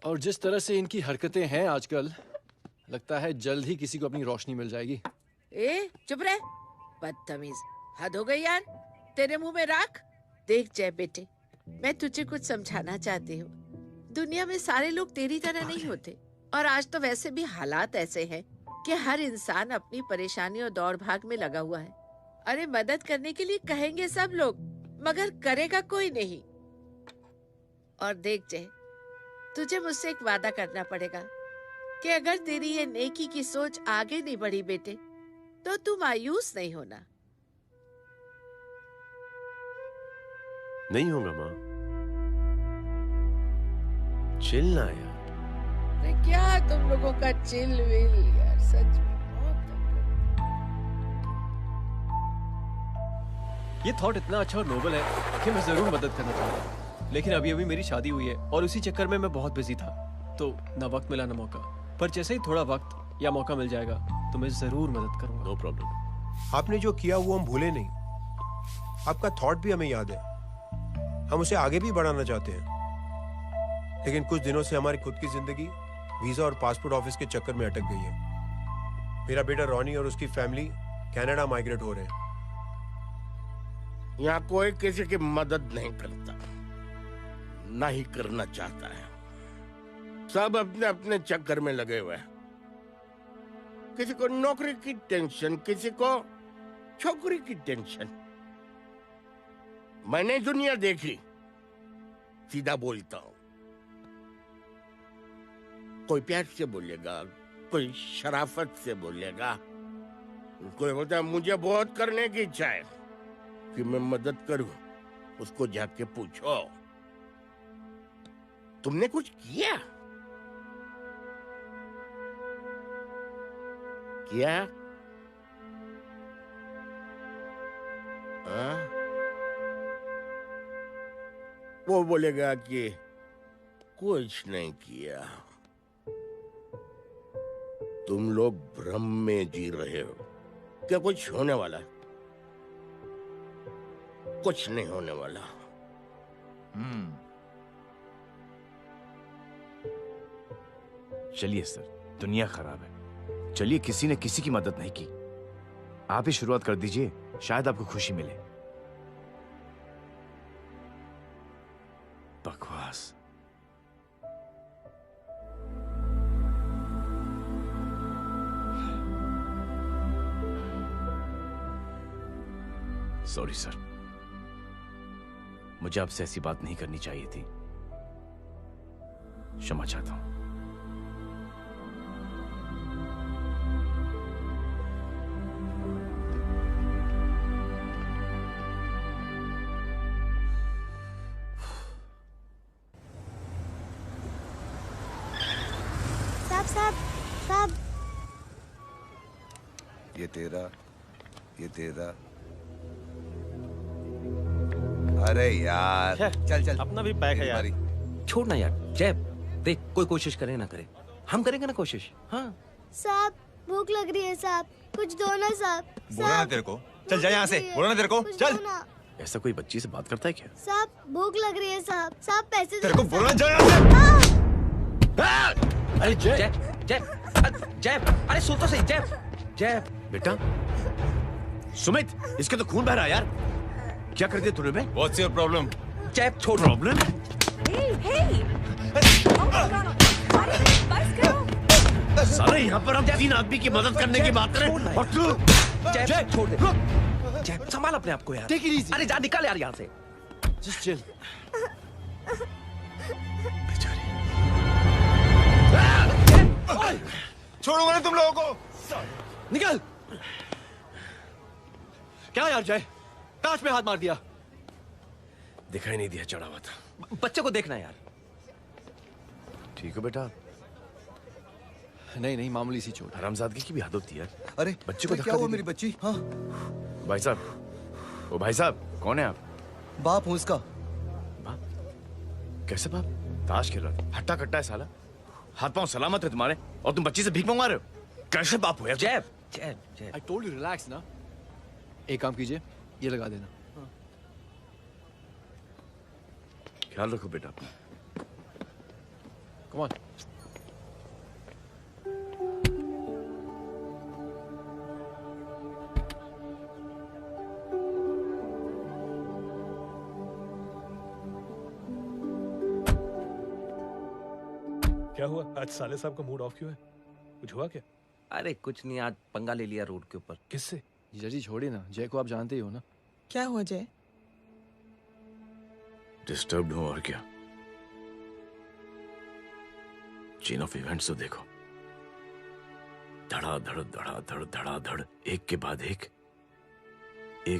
N: और जिस तरह से इनकी हरकतें हैं आजकल, लगता है जल्द ही किसी को अपनी रोशनी मिल जाएगी।
I: ए चुप रह, बदतमीज, हद हो गई यार। तेरे मुंह में राख। देख जय बेटे, मैं तुझे कुछ समझाना चाहती हूँ। दुनिया में सारे लोग तेरी तरह नहीं होते और आज तो वैसे भी हालात ऐसे हैं कि हर इंसान अपनी परेशानी और दौड़ भाग में लगा हुआ है। अरे मदद करने के लिए कहेंगे सब लोग, मगर करेगा कोई नहीं। और देख जय, तुझे मुझसे एक वादा करना पड़ेगा कि अगर तेरी ये नेकी की सोच आगे नहीं बढ़ी बेटे, तो तू मायूस नहीं होना।
S: नहीं होगा माँ। चिल ना यार।
I: अरे क्या तुम लोगों का चिल विल यार, सच में
N: ये थॉट इतना अच्छा और नोबल है कि मैं जरूर मदद करना चाहूंगा, लेकिन अभी अभी मेरी शादी हुई है और उसी चक्कर में मैं बहुत बिजी था। तो ना वक्त मिला ना मौका, पर जैसे ही थोड़ा वक्त या मौका मिल जाएगा तो मैं जरूर मदद करूंगा।
S: No problem.
Q: आपने जो किया वो हम भूले नहीं, आपका थॉट भी हमें याद है, हम उसे आगे भी बढ़ाना चाहते हैं, लेकिन कुछ दिनों से हमारी खुद की जिंदगी वीजा और पासपोर्ट ऑफिस के चक्कर में अटक गई है। मेरा बेटा रॉनी और उसकी फैमिली कनाडा माइग्रेट हो रहे हैं।
E: यहाँ कोई किसी की मदद नहीं करता, ना ही करना चाहता है। सब अपने अपने चक्कर में लगे हुए हैं। किसी को नौकरी की टेंशन, किसी को छोकरी की टेंशन। मैंने दुनिया देखी, सीधा बोलता हूं। कोई प्यार से बोलेगा, कोई शराफत से बोलेगा, कोई बोलता है मुझे बहुत करने की इच्छा है कि मैं मदद करूं। उसको जाके पूछो तुमने कुछ किया? किया? हाँ? वो बोलेगा कि कुछ नहीं किया। तुम लोग भ्रम में जी रहे हो। क्या कुछ होने वाला? कुछ नहीं होने वाला।
C: चलिए सर, दुनिया खराब है, चलिए किसी ने किसी की मदद नहीं की, आप ही शुरुआत कर दीजिए, शायद आपको खुशी मिले। बकवास। सॉरी सर, मुझे आपसे ऐसी बात नहीं करनी चाहिए थी, क्षमा चाहता हूं।
M: साहब,
P: ये तेरा। अरे यार, चल
J: अपना भी पैक है यार। छोड़ ना यार, जय देख, कोई कोशिश करे ना करे, हम करेंगे ना कोशिश। हाँ
M: साहब भूख लग रही है साहब, कुछ दो ना साहब।
C: बोला ना तेरे को, चल जा यहाँ से, बोला ना तेरे को, चल।
J: ऐसा कोई बच्ची से बात करता है क्या?
M: साहब भूख लग रही है साहब, साहब पैसे
C: तेरे को बोला जा यहाँ से।
J: अरे जय जय, अरे सुन तो सही। जय
C: बेटा, सुमित, इसके तो खून बह रहा है यार, क्या कर दिया तूने बे? What's your problem?
J: जय छोड़।
C: प्रॉब्लम?
E: सारे यहाँ पर हम 3 आदमी की मदद करने की बात करें और तू
J: जय छोड़ दे। जय संभाल अपने आप को यार।
C: Take it easy.
J: अरे जा, निकल यार यहाँ से।
C: Just chill. छोड़ूंगा ना तुम लोगों को।
J: निकल। क्या यार जय, कांच में हाथ मार दिया।
C: दिखाई नहीं दिया, चढ़ा हुआ था।
J: बच्चे को देखना यार।
C: ठीक है बेटा।
R: नहीं मामूली सी चोट।
C: हरामजादगी की भी हद होती है।
R: अरे
C: बच्चे को
R: क्या हुआ मेरी बच्ची? हाँ
C: भाई साहब, ओ भाई साहब, कौन है आप?
R: बाप हूँ इसका।
C: बाप? कैसे बाप? ताश खेल रहा था, हट्टा कट्टा है साला, हाथ पांव सलामत है तुम्हारे, और तुम बच्ची से भीख मंगवा रहे हो? कैसे बाप हो यार?
J: जय
R: आई टोल्ड यू रिलैक्स ना। एक काम कीजिए, ये लगा देना।
C: ख्याल रखो बेटा अपना।
R: Come on.
N: क्या हुआ आज? साले साहब का मूड ऑफ क्यों है? कुछ हुआ क्या?
J: अरे कुछ नहीं, आज पंगा ले लिया रोड के ऊपर।
N: किससे?
R: जीजा जी छोड़िए ना, जय को आप जानते ही हो ना।
F: क्या हुआ जय?
C: डिस्टर्ब्ड हूं और क्या। चेन ऑफ इवेंट्स तो देखो, धड़ाधड़ धड़ाधड़ धड़ाधड़, एक के बाद एक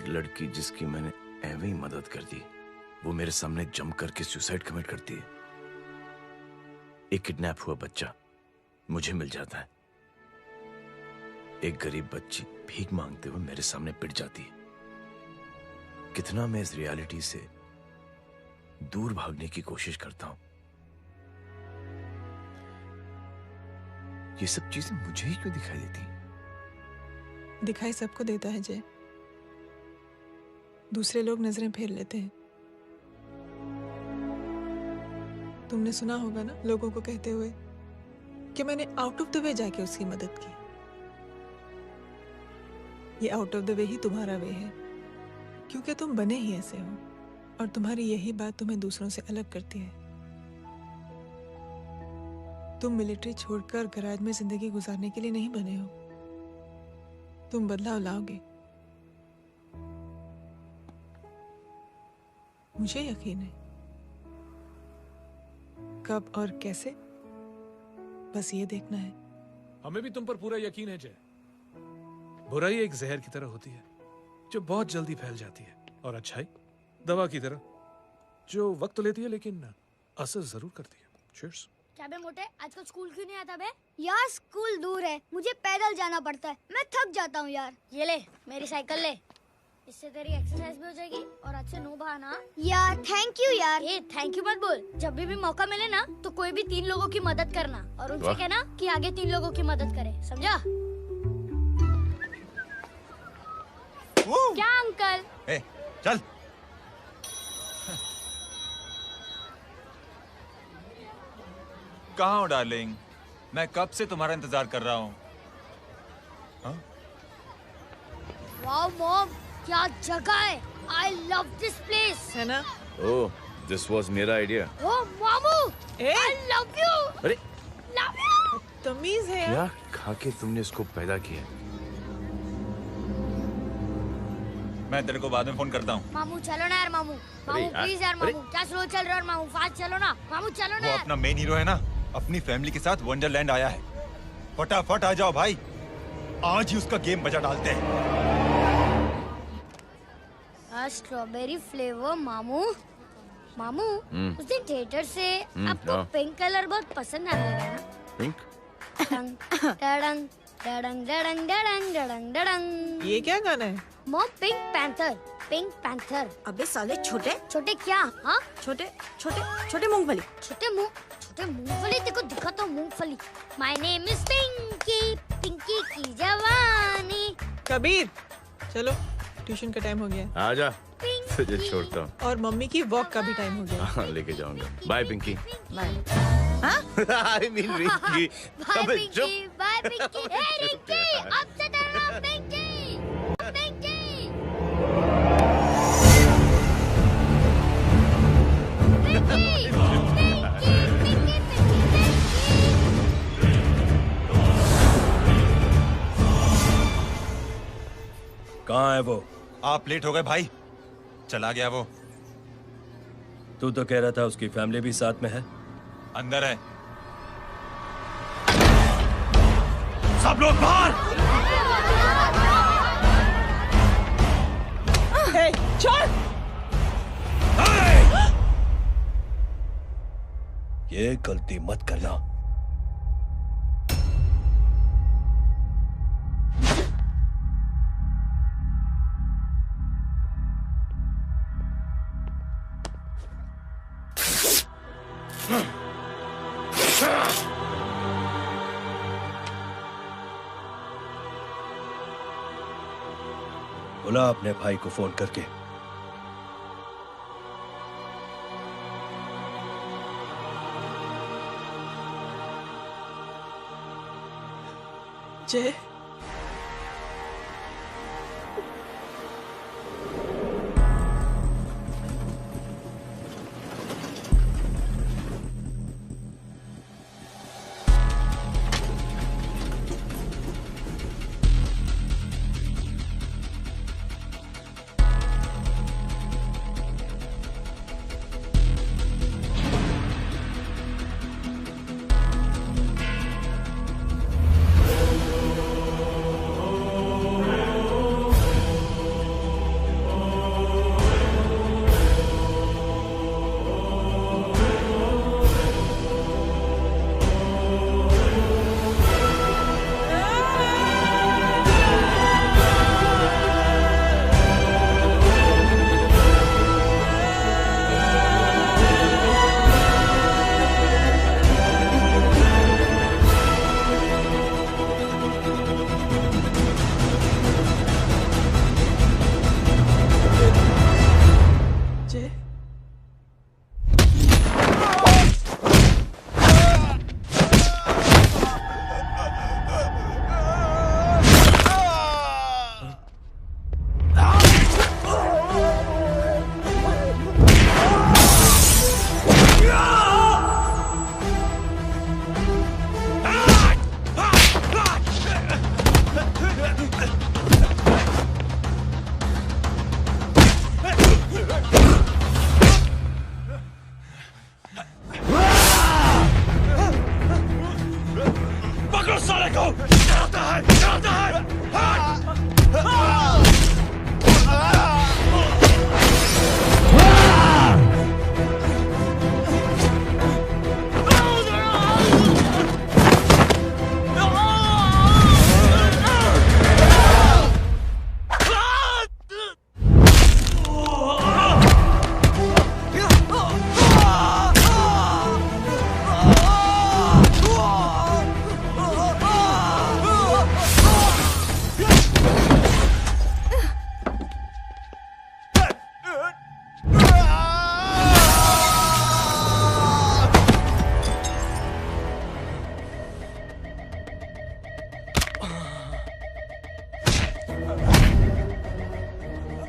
C: लड़की जिसकी मैंने एवं ही मदद कर दी, वो मेरे सामने जम करके सुसाइड कमिट करती है। एक किडनैप हुआ बच्चा मुझे मिल जाता है। एक गरीब बच्ची भीख मांगते हुए मेरे सामने पिट जाती है। कितना मैं इस रियलिटी से दूर भागने की कोशिश करता हूं। ये सब चीजें मुझे ही क्यों दिखाई देती?
F: दिखाई सबको देता है जय, दूसरे लोग नजरें फेर लेते हैं। तुमने सुना होगा ना लोगों को कहते हुए कि मैंने आउट ऑफ द वे जाके उसकी मदद की। ये आउट ऑफ द वे ही तुम्हारा वे है, क्योंकि तुम बने ही ऐसे हो और तुम्हारी यही बात तुम्हें दूसरों से अलग करती है। तुम मिलिट्री छोड़कर गराज में जिंदगी गुजारने के लिए नहीं बने हो, तुम बदलाव लाओगे, मुझे यकीन है। कब और कैसे, बस ये देखना है।
N: हमें भी तुम पर पूरा यकीन है जय। बुराई एक जहर की तरह होती है जो बहुत जल्दी फैल जाती है, और अच्छाई दवा की तरह जो वक्त लेती है लेकिन असर जरूर करती है। चीयर्स।
M: क्या बे मोटे, आजकल स्कूल क्यों नहीं आता बे? यार स्कूल दूर है, मुझे पैदल जाना पड़ता है, मैं थक जाता हूँ यार। ये ले मेरी साइकिल ले, इससे तेरी एक्सरसाइज भी हो जाएगी और आज से नो बहाना। यार थैंक यू यार। ये थैंक यू मत बोल, जब भी मौका मिले ना तो कोई भी 3 लोगों की मदद करना और उनसे कहना कि आगे 3 लोगों की मदद करे, समझा? क्या अंकल?
P: ए, चल।
B: कहाँ हो डार्लिंग? मैं कब से तुम्हारा इंतजार कर रहा हूँ।
M: वाओ मॉम, क्या जगह है। I love this place.
F: है ना?
C: ओह, दिस वाज मेरा आइडिया।
M: ओह मामू, I love you.
C: अरे
M: Love you.
F: तमीज है।
C: क्या खा के तुमने इसको पैदा किया?
B: मैं तेरे को बाद में फोन करता हूँ।
M: मामू चलो ना यार, मामू मामू प्लीज यार, मामू क्या स्लो चल रहे हो मामू, फास्ट चलो ना मामू, चलो ना
B: वो
M: यार।
B: अपना मेन हीरो है ना, अपनी फैमिली के साथ वंडरलैंड आया है। फटाफट आ जाओ भाई, आज ही उसका गेम बजा डालते हैं।
M: स्ट्रॉबेरी फ्लेवर मामू। मामू उस दिन थिएटर से आपको
C: हाँ।
M: पिंक कलर बहुत पसंद आने लगा ना?
C: पिंक?
M: डडंग डडंग डडंग डडंग डडंग डडंग डडंग।
F: ये क्या गाना है?
M: Mom pink panther, pink panther.
U: अबे साले छोटे
M: छोटे क्या? हाँ
U: छोटे छोटे छोटे मूंगफली।
M: छोटे मूंगफली, देखो दिखाता हूँ मूंगफली। My name is Pinky, Pinky की जवानी।
F: कबीर चलो, ट्यूशन का टाइम हो गया।
C: आजा, तुझे छोड़ता हूँ।
F: और मम्मी की वॉक का भी टाइम हो गया।
C: हाँ, लेके जाऊंगा। बाय पिंकी।
F: हाँ?
C: I mean Rinky.
M: Bye Pinky, bye Pinky. Hey Rinky, अब से तेरा नाम पिंकी, पिंकी। पिंकी, पिंकी, पिंकी।
S: कहाँ है वो?
B: आप लेट हो गए भाई, चला गया वो।
S: तू तो कह रहा था उसकी फैमिली भी साथ में है।
B: अंदर है। सब लोग बाहर।
F: छोड़।
S: ये गलती मत करना। बुला अपने भाई को फोन करके।
F: जय,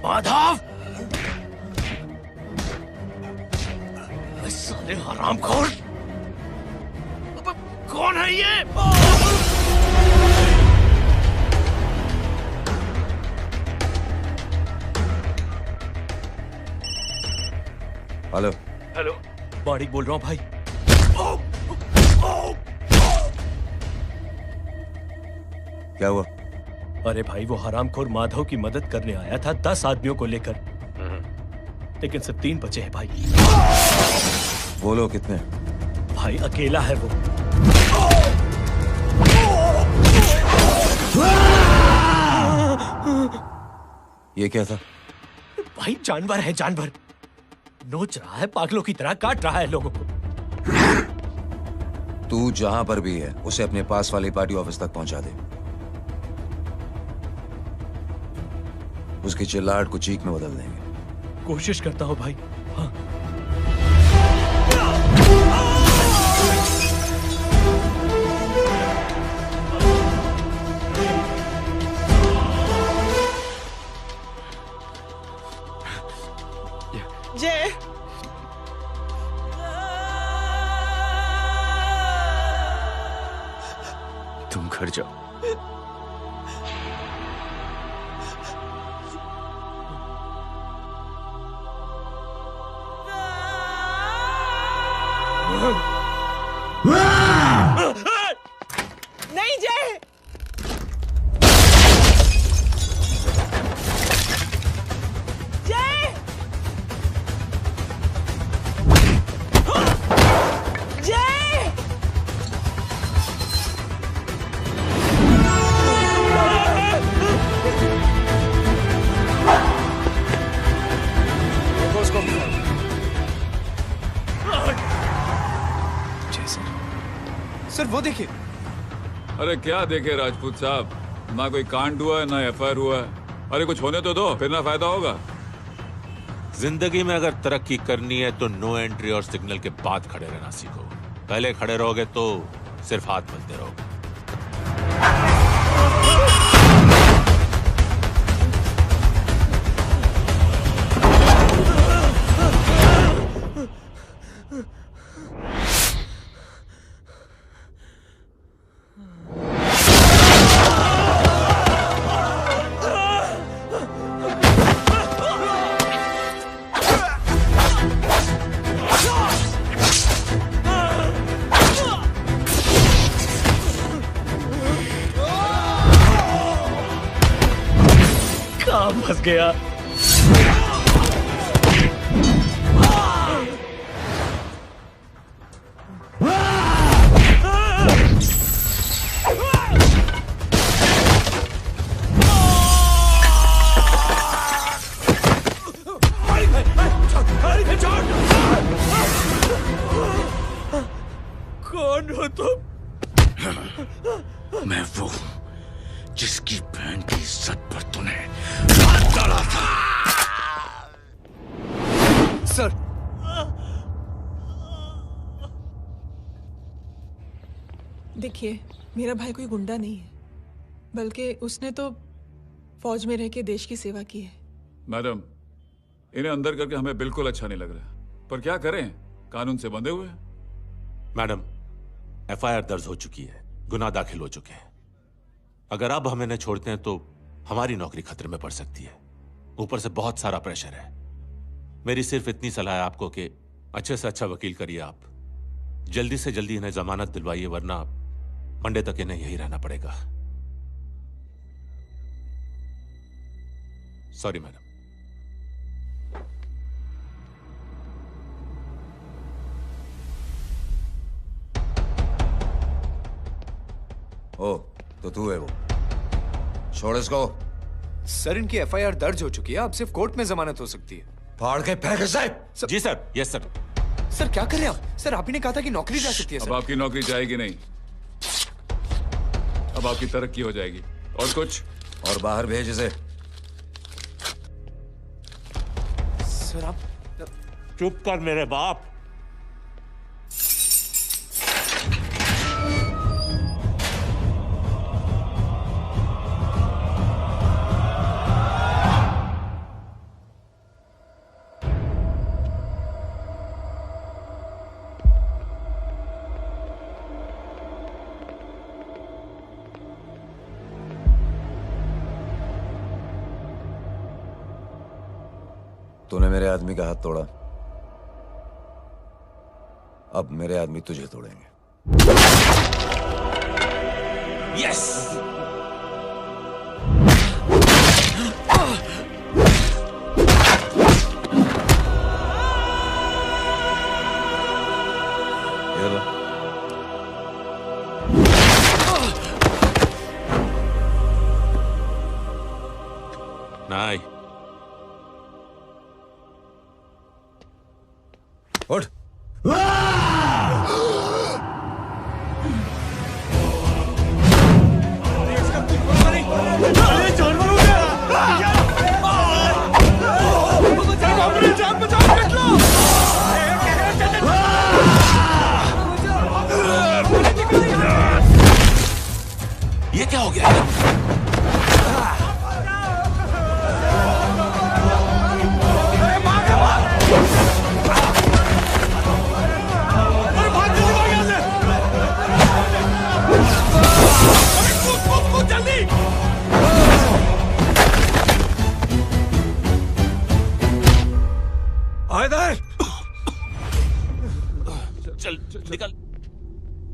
C: माधव, साले हरामखोर, कौन है ये?
P: हेलो।
C: हेलो, माणिक बोल रहा हूँ भाई।
P: क्या हुआ?
S: अरे भाई, वो हरामखोर माधव की मदद करने आया था 10 आदमियों को लेकर, लेकिन सिर्फ 3 बचे हैं भाई।
P: बोलो कितने?
S: भाई अकेला है वो।
P: ये क्या था?
S: भाई जानवर है, जानवर। नोच रहा है, पागलों की तरह काट रहा है लोगों को।
P: तू जहां पर भी है उसे अपने पास वाली पार्टी ऑफिस तक पहुंचा दे। उसकी चिल्लाहट को चीख में बदल देंगे।
S: कोशिश करता हूं भाई। हाँ।
F: जय,
C: तुम घर जाओ।
F: नहीं जय, जय, जय,
R: सर वो देखिए।
D: अरे क्या देखे राजपूत साहब, ना कोई कांड हुआ है ना एफआईआर हुआ है। अरे कुछ होने तो दो, फिर ना फायदा होगा।
O: जिंदगी में अगर तरक्की करनी है तो नो एंट्री और सिग्नल के बाद खड़े रहना सीखो। पहले खड़े रहोगे तो सिर्फ हाथ मलते रहोगे।
S: फंस गया।
C: कौन हो तुम? मैं वो जिसकी बहन की इज्जत पर तूने हाथ डाला था।
R: सर,
F: देखिए मेरा भाई कोई गुंडा नहीं है, बल्कि उसने तो फौज में रह के देश की सेवा की है।
D: मैडम, इन्हें अंदर करके हमें बिल्कुल अच्छा नहीं लग रहा, पर क्या करें, कानून से बंधे हुए हैं।
O: मैडम, एफआईआर दर्ज हो चुकी है, गुनाह दाखिल हो चुके हैं। अगर अब हम इन्हें छोड़ते हैं तो हमारी नौकरी खतरे में पड़ सकती है। ऊपर से बहुत सारा प्रेशर है। मेरी सिर्फ इतनी सलाह है आपको कि अच्छे से अच्छा वकील करिए आप। जल्दी से जल्दी इन्हें जमानत दिलवाइए, वरना मंडे तक इन्हें यही रहना पड़ेगा। Sorry madam.
P: ओ, तो तू है वो। छोड़ इसको।
R: सर, इनकी एफआईआर दर्ज हो चुकी है, अब सिर्फ कोर्ट में जमानत हो सकती है।
P: फाड़ के फेंक साहब।
O: जी सर। Yes sir.
R: सर क्या कर रहे हैं आप? सर, आप ही ने कहा था कि नौकरी जा सकती है।
D: अब आपकी नौकरी जाएगी नहीं, अब आपकी तरक्की हो जाएगी। और कुछ?
P: और बाहर भेज इसे।
R: सर आप
O: चुप कर मेरे बाप।
P: तूने मेरे आदमी का हाथ तोड़ा, अब मेरे आदमी तुझे तोड़ेंगे।
C: यस!
O: नाई,
P: उठ।
C: ये क्या हो गया?
O: चल निकल।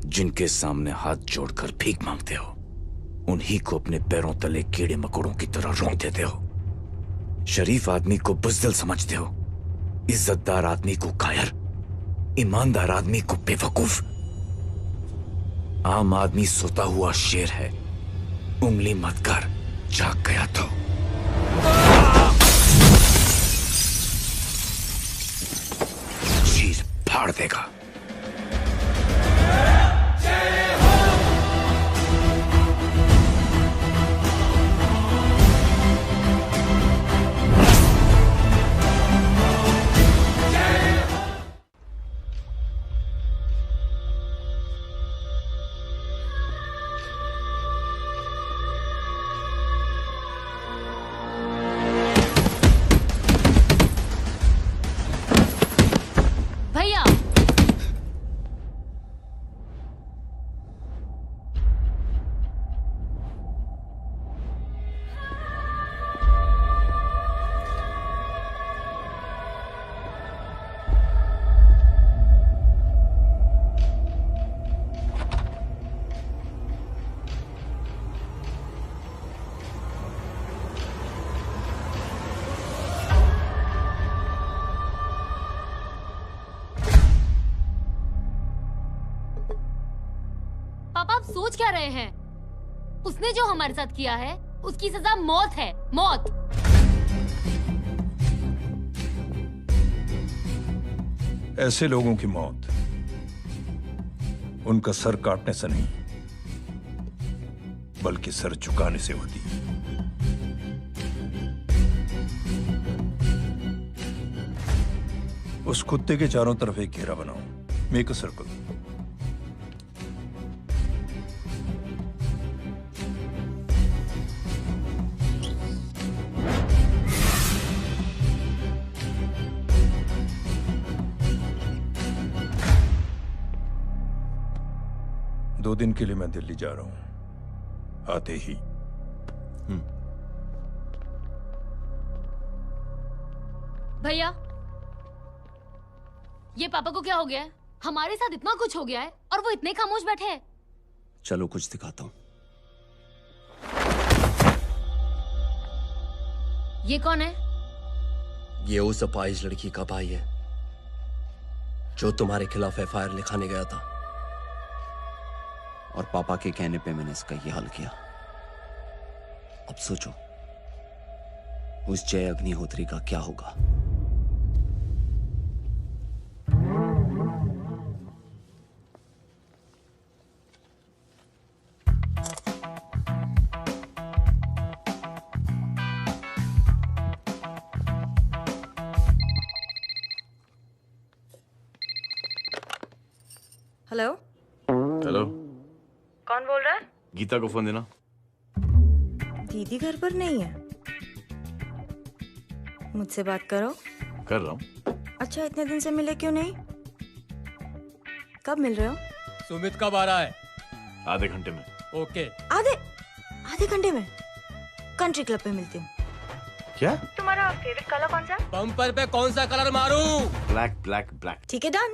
C: जिनके सामने हाथ जोड़कर भीख मांगते हो, उन्हीं को अपने पैरों तले कीड़े मकोड़ों की तरह रौंद देते हो। शरीफ आदमी को बुज़दिल समझते हो, इज्जतदार आदमी को कायर, ईमानदार आदमी को बेवकूफ। आम आदमी सोता हुआ शेर है, उंगली मत कर, जाग गया तो। चीर फाड़ देगा।
A: भैया, पापा आप सोच क्या रहे हैं? उसने जो हमारे साथ किया है उसकी सजा मौत है, मौत।
T: ऐसे लोगों की मौत उनका सर काटने से नहीं, बल्कि सर झुकाने से होती है। उस कुत्ते के चारों तरफ एक घेरा बनाओ, मेक अ सर्कल। दो दिन के लिए मैं दिल्ली जा रहा हूं, आते ही।
A: भैया, ये पापा को क्या हो गया है? हमारे साथ इतना कुछ हो गया है और वो इतने खामोश बैठे हैं।
S: चलो कुछ दिखाता हूं।
A: ये कौन है?
S: ये उस अपाहिज लड़की का भाई है जो तुम्हारे खिलाफ एफआईआर लिखाने गया था, और पापा के कहने पे मैंने इसका ये हाल किया। अब सोचो उस जय अग्निहोत्री का क्या होगा।
U: हेलो
O: हेलो,
U: कौन बोल रहा है?
O: गीता को फोन देना।
U: दीदी घर पर नहीं है। मुझसे बात करो।
O: कर रहा हूँ।
U: अच्छा, इतने दिन से मिले क्यों नहीं? कब मिल रहे हो?
R: सुमित कब आ रहा है?
O: आधे घंटे में।
R: ओके।
U: आधे घंटे में कंट्री क्लब पे मिलती हूँ।
S: क्या?
U: तुम्हारा फेवरेट कलर कौन सा?
R: बम्पर पे कौन सा कलर मारूं?
S: Black black black.
U: ठीक है, डन।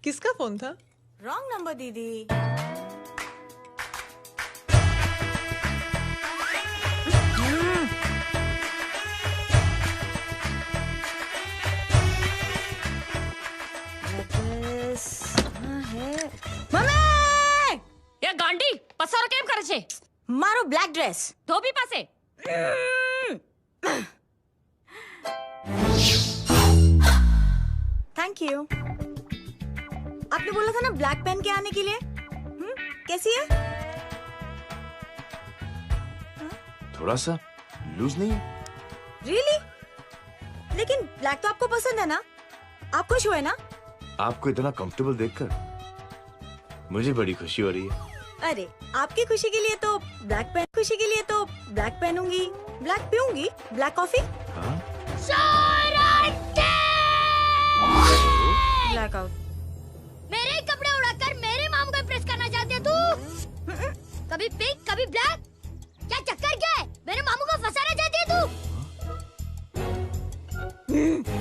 F: किसका फोन था?
U: रॉन्ग नंबर दीदी।
A: એ ગાંડી પસારો કેમ કરે છે?
U: મારો બ્લેક ડ્રેસ
A: ધોબી પાસે.
U: Thank you. आपने बोला था ना ब्लैक पेन के आने के लिए। कैसी है?
C: थोड़ा सा लूज नहीं है?
U: रियली? लेकिन ब्लैक तो आपको पसंद है ना? आप खुश हुए ना?
C: आपको इतना कंफर्टेबल देखकर मुझे बड़ी खुशी हो रही है।
U: अरे आपकी खुशी के लिए तो ब्लैक पेन, खुशी के लिए तो ब्लैक पहनूंगी, ब्लैक पीऊंगी, ब्लैक कॉफी।
C: हाँ?
U: Black out.
M: मेरे कपड़े उड़ाकर मेरे मामू को प्रेस करना चाहती है तू? कभी पिंक कभी ब्लैक, क्या चक्कर क्या है? मेरे मामू को फंसाना चाहती है तू?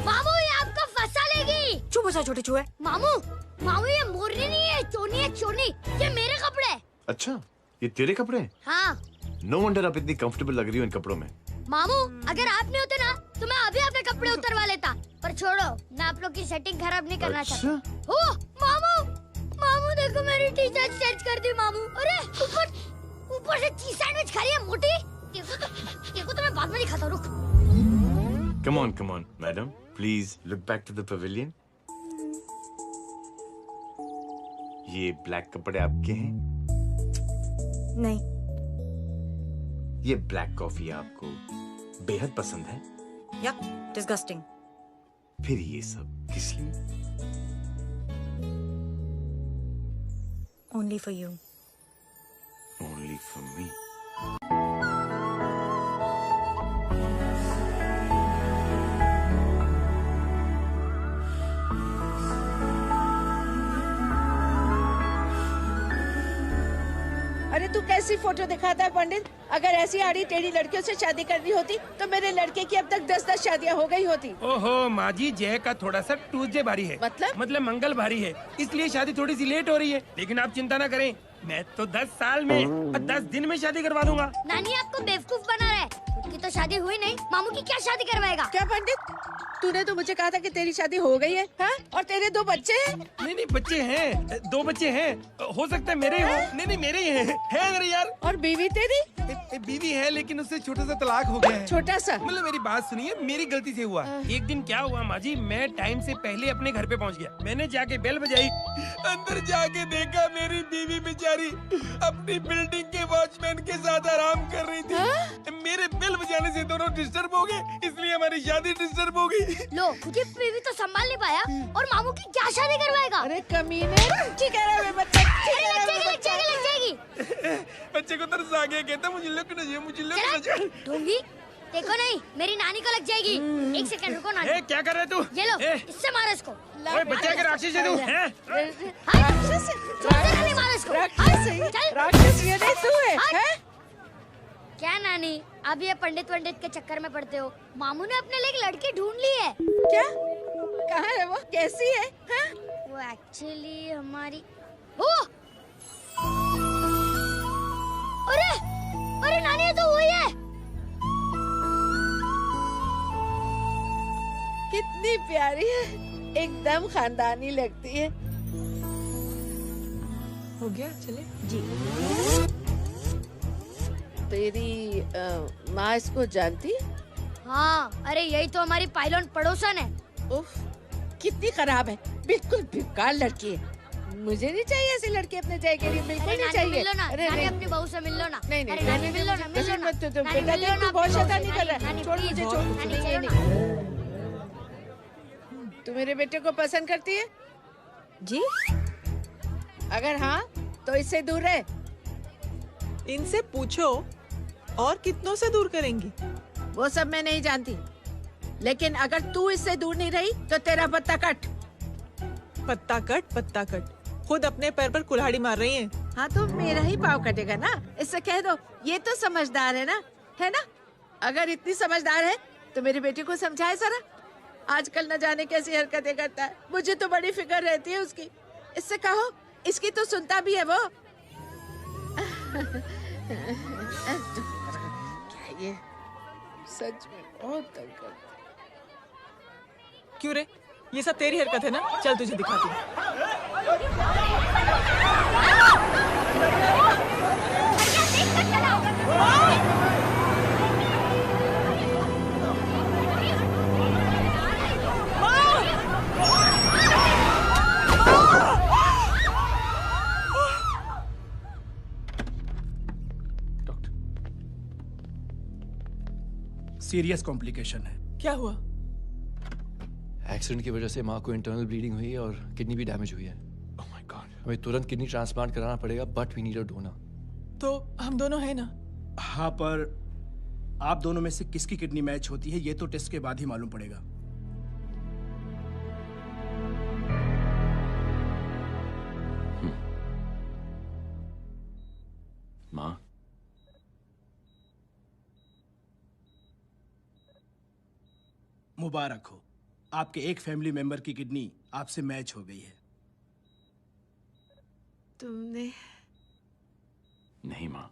M: मामू ये आपको फंसा लेगी।
U: चुप हो जा छोटे चूहे।
M: मामू मामू ये मोरनी नहीं है, चोनी है चोनी। ये मेरे कपड़े हैं।
C: अच्छा ये तेरे कपड़े हैं?
M: हाँ
C: नो वंडर आप इतनी कंफर्टेबल लग रही हो इन कपड़ों में।
M: मामू अगर आप नहीं होते ना तो मैं अभी अपने कपड़े उतरवा लेता। पर छोड़ो, मैं आप लोग की सेटिंग खराब नहीं करना चाहता। ओ मामू मामू देखो मेरी टी शर्ट चेंज कर दी मामू। अरे ऊपर से चीज सैंडविच खा रही है मोटी। देखो तो मैं बाद में दिखाता हूँ, रुक।
C: Come on madam please look back to the pavilion. ये ब्लैक कपड़े आपके हैं?
U: नहीं।
C: ये ब्लैक कॉफी आपको बेहद पसंद है?
U: या डिस्गस्टिंग।
C: फिर ये सब किस लिए?
U: Only for you.
C: Only for me.
I: अरे तू कैसी फोटो दिखाता है पंडित? अगर ऐसी आड़ी टेढ़ी लड़कियों से शादी करनी होती तो मेरे लड़के की अब तक 10-10 शादियां हो गई होती।
G: ओहो माँ जी, जय का थोड़ा सा ट्यूसडे भारी है। मतलब मंगल भारी है, इसलिए शादी थोड़ी सी लेट हो रही है। लेकिन आप चिंता ना करें, मैं तो 10 साल में 10 दिन में शादी करवा दूंगा।
M: नानी आपको बेवकूफ बना रहा है। उसकी तो शादी हुई नहीं, मामू की क्या शादी करवाएगा?
I: क्या पंडित, तूने तो मुझे कहा था कि तेरी शादी हो गई है, हाँ? और तेरे 2 बच्चे हैं?
G: नहीं बच्चे हैं, 2 बच्चे हैं। हो सकता है मेरे ही हो। नहीं मेरे ही हैं। है अगर यार।
I: और बीवी तेरी?
G: बीवी है लेकिन उससे छोटा सा तलाक हो गया है।
I: छोटा सा?
G: मतलब मेरी बात सुनिए, मेरी गलती से हुआ। एक दिन क्या हुआ माँ जी, मैं टाइम से पहले अपने घर पे पहुँच गया। मैंने जाके बेल बजाई, अंदर जाके देखा मेरी बीवी बेचारी अपनी बिल्डिंग के वॉचमैन के साथ आराम कर रही थी। मेरे बेल बजाने से दोनों डिस्टर्ब हो गए, इसलिए हमारी शादी डिस्टर्ब हो गई।
M: लो मुझे बीवी तो संभाल नहीं पाया और मामू की क्या शादी करवाएगा?
I: अरे कमीने, ठीक है रे बच्चा,
M: लग जाएगी।
G: बच्चे को तरस आ गया, कहता मुझे लगना चाहिए, मुझे लगना चाहिए।
M: ढूंढी देखो नहीं, मेरी नानी को लग जाएगी। एक सेकंड रुको नानी।
G: क्या कर रहे तू?
M: ये लो, इससे मारो इसको।
G: ओए बच्चा के राक्षस है तू, हैं?
M: मारो इसको।
I: राक्षस ये नहीं तू है, हैं?
M: क्या नानी, अब ये पंडित के चक्कर में पड़ते हो? मामू ने अपने लिए एक लड़की ढूंढ ली है।
I: क्या? कहाँ है वो? कैसी है? हाँ?
M: वो एक्चुअली हमारी अरे नानी ये तो वही है।
I: कितनी प्यारी है, एकदम खानदानी लगती है।
F: हो गया, चले
I: जी। तेरी माँ इसको जानती है?
M: हाँ, अरे यही तो हमारी पायलट पड़ोसन है।
I: उफ, कितनी खराब है, बिल्कुल बेकार लड़की है। मुझे नहीं चाहिए ऐसी लड़की अपने जय के लिए, बिल्कुल नहीं चाहिए।
M: मिल लो ना,
I: अरे
M: नानी अपनी बहू से मिल लो ना।
I: नहीं
M: अरे नानी मिल लो ना, मिल लो ना।
I: मत तो बेटा देख, तू बहुत शैतानी कर रहा है। छोड़ मुझे, छोड़। नहीं। तू मेरे बेटे को पसंद करती है?
U: जी।
I: अगर हाँ तो इससे दूर रहे।
F: इनसे पूछो और कितनों से दूर करेंगी?
I: वो सब मैं नहीं जानती, लेकिन अगर तू इससे दूर नहीं रही तो तेरा पत्ता कट।
F: पत्ता कट, खुद अपने पैर पर कुल्हाड़ी मार रही हैं।
I: हाँ तो मेरा ही पाव कटेगा ना। इससे कह दो ये तो समझदार है ना? अगर इतनी समझदार है तो मेरी बेटी को समझाए जरा। आजकल न जाने कैसी हरकतें करता है, मुझे तो बड़ी फिक्र रहती है उसकी। इससे कहो, इसकी तो सुनता भी है वो। क्या ये सच में बहुत तंग करता है।
F: क्यों रे, ये सब तेरी हरकत है ना? चल तुझे दिखाती हूँ।
R: सीरियस कॉम्प्लिकेशन है।
F: क्या हुआ?
R: एक्सीडेंट की वजह से माँ को इंटरनल ब्लीडिंग हुई है और किडनी भी डैमेज हुई है।
N: Oh my god.
R: हमें तुरंत किडनी ट्रांसप्लांट कराना पड़ेगा, but we need a donor.
F: तो हम दोनों हैं ना?
R: हाँ, पर आप दोनों में से किसकी किडनी मैच होती है ये तो टेस्ट के बाद ही मालूम पड़ेगा।
C: माँ,
R: मुबारक हो, आपके एक फैमिली मेंबर की किडनी आपसे मैच हो गई है।
I: तुमने?
C: नहीं माँ।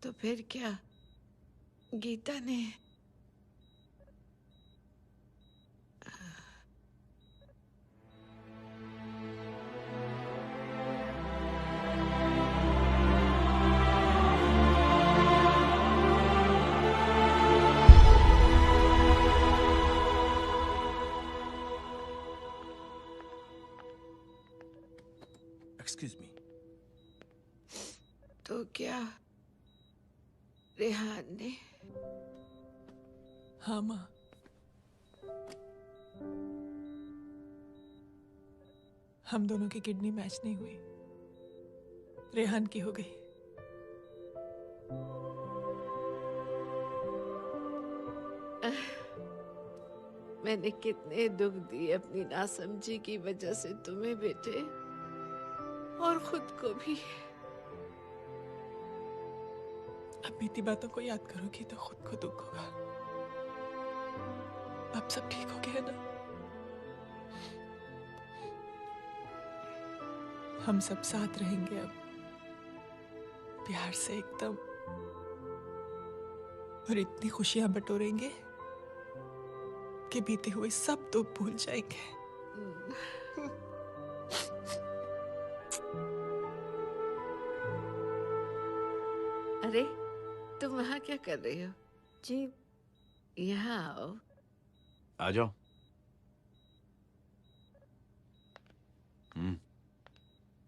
I: तो फिर क्या? गीता ने?
R: Excuse me.
I: तो क्या रेहान ने?
F: हाँ माँ। हम दोनों की किडनी मैच नहीं हुई, रेहान की हो गई।
I: मैंने कितने दुख दिए अपनी नासमझी की वजह से तुम्हें बेटे, और खुद को भी।
F: अब बीती बातों को याद करोगी तो खुद को दुख होगा। अब सब ठीक हो गया ना? हम सब साथ रहेंगे अब, प्यार से एकदम, और इतनी खुशियां बटोरेंगे कि बीते हुए सब दुख भूल जाएंगे।
I: अरे तुम वहाँ क्या कर रही हो?
U: जी
I: यहाँ आओ।
C: आ जाओ।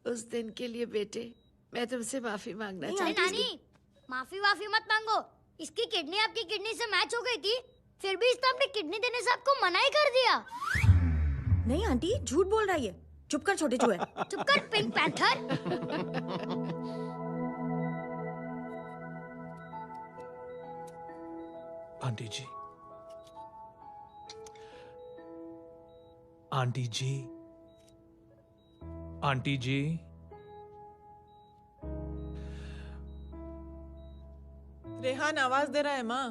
I: उस दिन के लिए बेटे मैं तुमसे माफी मांगना चाहती हूँ।
M: नानी, माफी मत मांगो। इसकी किडनी आपकी किडनी से मैच हो गई थी, फिर भी इसने अपनी किडनी देने से आपको मना ही कर दिया।
U: नहीं आंटी, झूठ बोल रही है। चुप कर छोटे चूहे।
M: चुप कर पिंक पैंथर।
N: आंटी जी, आंटी जी, आंटी जी,
F: रेहान आवाज दे रहा है माँ।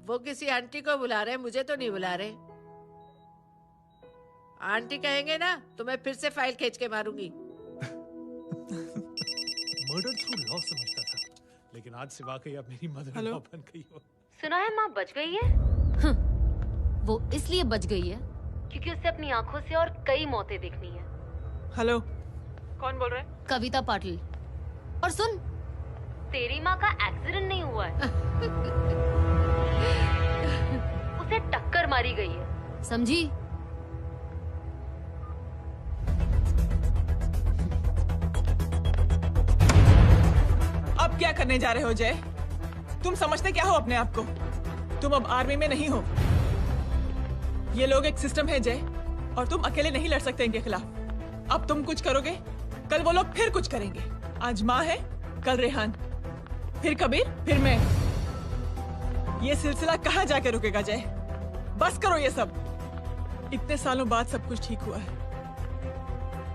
I: वो किसी आंटी को बुला रहे हैं, मुझे तो नहीं बुला रहे। आंटी कहेंगे ना तो मैं फिर से फाइल खींच के मारूंगी।
N: मर्डर थ्रू लॉ समझता था, लेकिन आज से वाकई अब मेरी मदर लॉ बन गई हो।
A: सुना है माँ बच गई है। वो इसलिए बच गई है क्योंकि उसे अपनी आंखों से और कई मौतें देखनी है।
F: हेलो, कौन बोल रहा है?
A: कविता पाटिल। और सुन, तेरी माँ का एक्सीडेंट नहीं हुआ है, उसे टक्कर मारी गई है, समझी?
F: अब क्या करने जा रहे हो जय? तुम समझते क्या हो अपने आप को? तुम अब आर्मी में नहीं हो। ये लोग एक सिस्टम है जय, और तुम अकेले नहीं लड़ सकते इनके खिलाफ। अब तुम कुछ करोगे, कल वो लोग फिर कुछ करेंगे। आज माँ है, कल रेहान, फिर कबीर, फिर मैं। ये सिलसिला कहाँ जाके रुकेगा जय? बस करो ये सब। इतने सालों बाद सब कुछ ठीक हुआ है।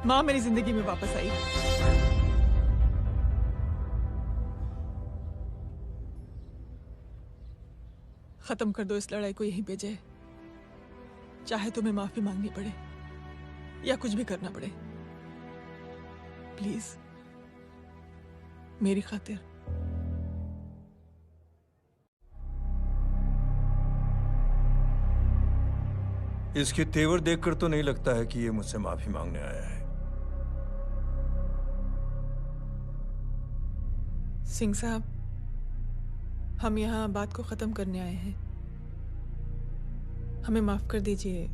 F: माँ मेरी जिंदगी में वापस आई। खत्म कर दो इस लड़ाई को यहीं पे जय। चाहे तुम्हें माफी मांगनी पड़े या कुछ भी करना पड़े, प्लीज मेरी खातिर।
T: इसके तेवर देखकर तो नहीं लगता है कि ये मुझसे माफी मांगने आया है।
F: सिंह साहब, हम यहाँ बात को खत्म करने आए हैं। हमें माफ कर दीजिए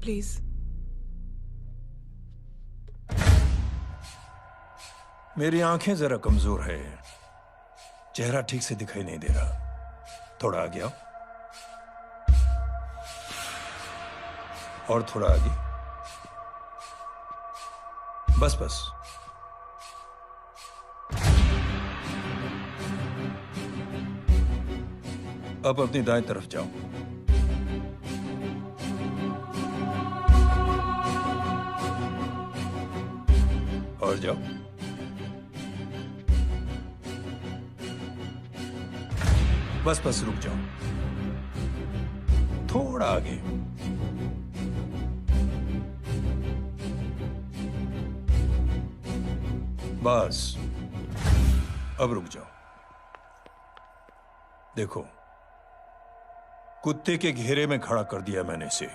F: प्लीज।
T: मेरी आंखें जरा कमजोर है, चेहरा ठीक से दिखाई नहीं दे रहा। थोड़ा आगे आओ, और थोड़ा आगे। बस बस। अब अपनी दाएं तरफ जाओ। और जाओ। बस बस रुक जाओ, थोड़ा आगे। बस अब रुक जाओ। देखो, कुत्ते के घेरे में खड़ा कर दिया मैंने इसे।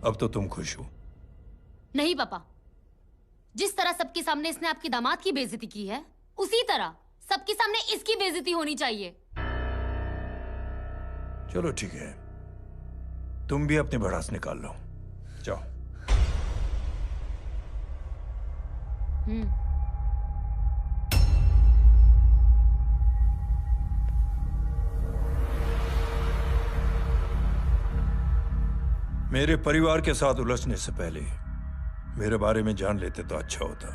T: अब तो तुम खुश हो?
A: नहीं पापा, जिस तरह सबके सामने इसने आपकी दामाद की बेइज्जती की है, उसी तरह सबके सामने इसकी बेइज्जती होनी चाहिए।
T: चलो ठीक है, तुम भी अपनी भड़ास निकाल लो। जाओ। मेरे परिवार के साथ उलझने से पहले मेरे बारे में जान लेते तो अच्छा होता।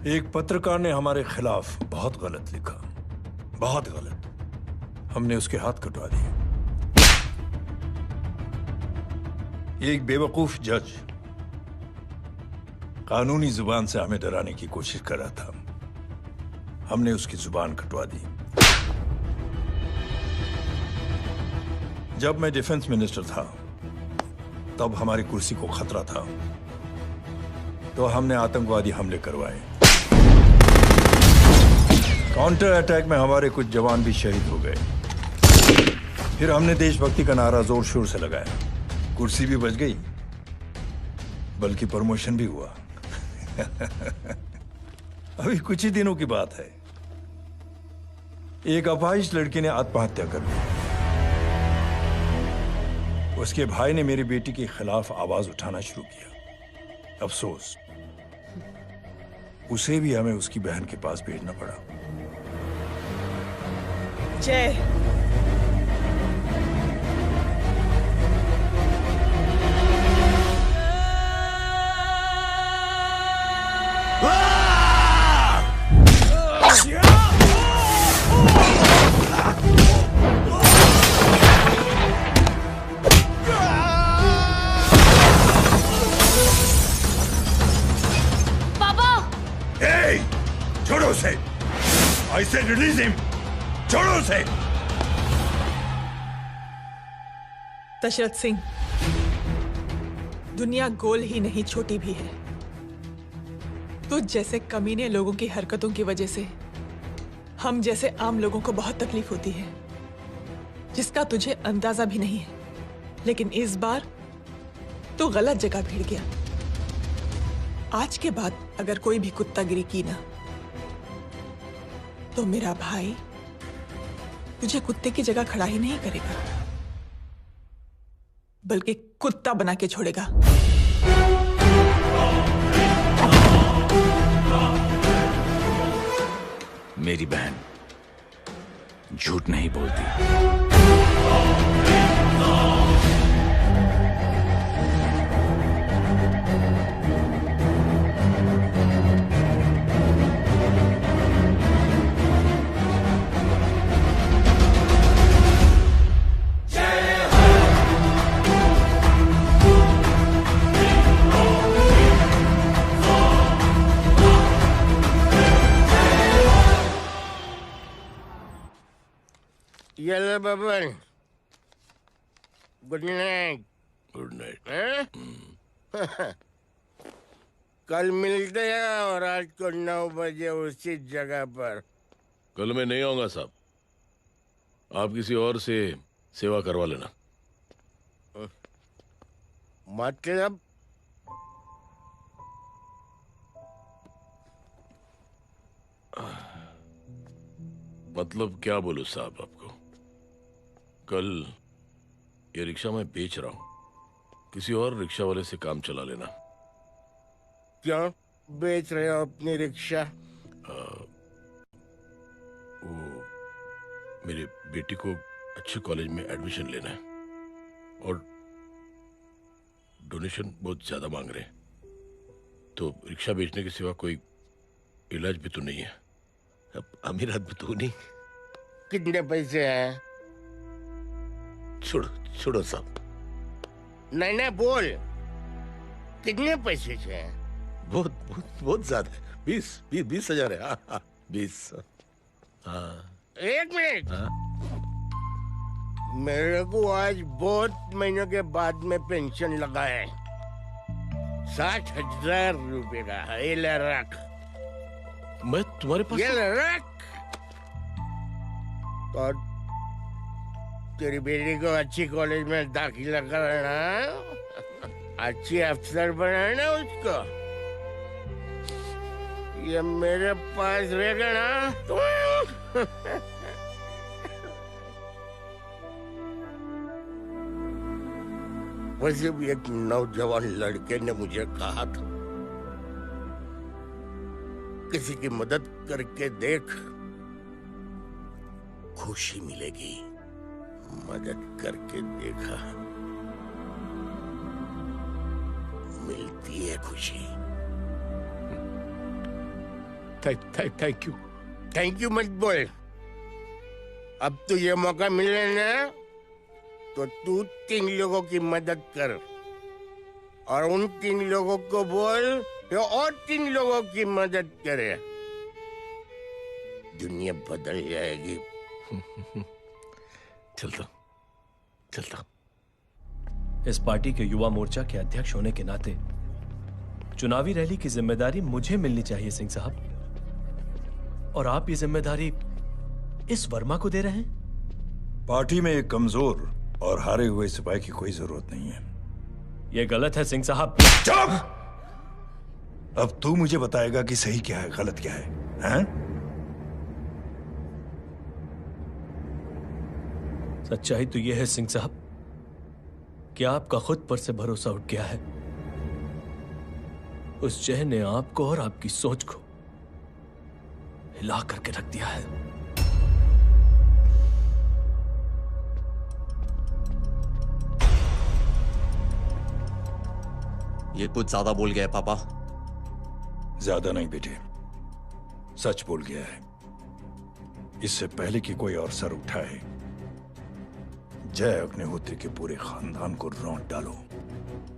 T: एक पत्रकार ने हमारे खिलाफ बहुत गलत लिखा, बहुत गलत। हमने उसके हाथ कटवा दिए। एक बेवकूफ जज कानूनी जुबान से हमें डराने की कोशिश कर रहा था। हमने उसकी जुबान कटवा दी। जब मैं डिफेंस मिनिस्टर था, तब हमारी कुर्सी को खतरा था, तो हमने आतंकवादी हमले करवाए। काउंटर अटैक में हमारे कुछ जवान भी शहीद हो गए। फिर हमने देशभक्ति का नारा जोर शोर से लगाया। कुर्सी भी बच गई, बल्कि प्रमोशन भी हुआ। अभी कुछ ही दिनों की बात है, एक अपाहिज लड़की ने आत्महत्या कर ली। उसके भाई ने मेरी बेटी के खिलाफ आवाज उठाना शुरू किया। अफसोस, उसे भी हमें उसकी बहन के पास भेजना पड़ा।
F: जय,
T: छोड़ो उसे। I said release him. छोड़ो उसे।
F: दशरथ सिंह, दुनिया गोल ही नहीं छोटी भी है। तुझ जैसे कमीने लोगों की हरकतों की वजह से हम जैसे आम लोगों को बहुत तकलीफ होती है, जिसका तुझे अंदाजा भी नहीं है। लेकिन इस बार तू गलत जगह भिड़ गया। आज के बाद अगर कोई भी कुत्तागिरी की ना, तो मेरा भाई तुझे कुत्ते की जगह खड़ा ही नहीं करेगा, बल्कि कुत्ता बना के छोड़ेगा।
C: मेरी बहन झूठ नहीं बोलती।
H: ये ले Baban, good night.
S: Good night.
H: कल मिलते हैं और आज को 9 बजे उसी जगह पर।
S: कल मैं नहीं आऊंगा साहब, आप किसी और से सेवा करवा लेना।
H: मतलब?
S: मतलब क्या बोलूं साहब आपको। कल ये रिक्शा मैं बेच रहा हूं, किसी और रिक्शा वाले से काम चला लेना।
H: क्यों बेच रहे हो अपनी रिक्शा?
S: वो मेरे बेटी को अच्छे कॉलेज में एडमिशन लेना है और डोनेशन बहुत ज्यादा मांग रहे हैं, तो रिक्शा बेचने के सिवा कोई इलाज भी तो नहीं है। अब अमीर आदमी तो नहीं।
H: कितने पैसे हैं?
S: छोड़ो छोड़ो साहब।
H: नहीं बोल, कितने पैसे हैं?
S: बहुत बहुत बहुत ज्यादा है। 20,000 है। हाँ 20। हाँ
H: 1 मिनट। मेरे को आज बहुत महीनों के बाद में पेंशन लगा है, 60,000 रुपए का। ये ले रख।
S: मैं तुम्हारे पास?
H: ये ले रख। और तेरी बेटी को अच्छी कॉलेज में दाखिला कराना, अच्छी अफसर बनाना उसको। ये मेरे पास रहेगा ना तो वैसे भी एक नौजवान लड़के ने मुझे कहा था, किसी की मदद करके देख, खुशी मिलेगी। मदद करके देखा, मिलती है खुशी।
S: Thank you.
H: थैंक यू मत बोल। अब तो ये मौका मिले ना, तो तू 3 लोगों की मदद कर और उन 3 लोगों को बोल जो और 3 लोगों की मदद करे। दुनिया बदल जाएगी।
S: चलता।
K: इस पार्टी के युवा मोर्चा के अध्यक्ष होने के नाते चुनावी रैली की जिम्मेदारी मुझे मिलनी चाहिए सिंह साहब, और आप ये जिम्मेदारी इस वर्मा को दे रहे हैं।
T: पार्टी में एक कमजोर और हारे हुए सिपाही की कोई जरूरत नहीं है।
K: ये गलत है सिंह साहब।
T: चुप! अब तू मुझे बताएगा कि सही क्या है, गलत क्या है, हैं?
K: सच्चाई तो यह है सिंह साहब कि आपका खुद पर से भरोसा उठ गया है। उस जय ने आपको और आपकी सोच को हिला करके रख दिया है।
V: ये कुछ ज्यादा बोल गया है पापा।
T: ज्यादा नहीं बेटे, सच बोल गया है। इससे पहले कि कोई और सर उठाए, जय अग्निहोत्री के पूरे खानदान को रौंद डालो,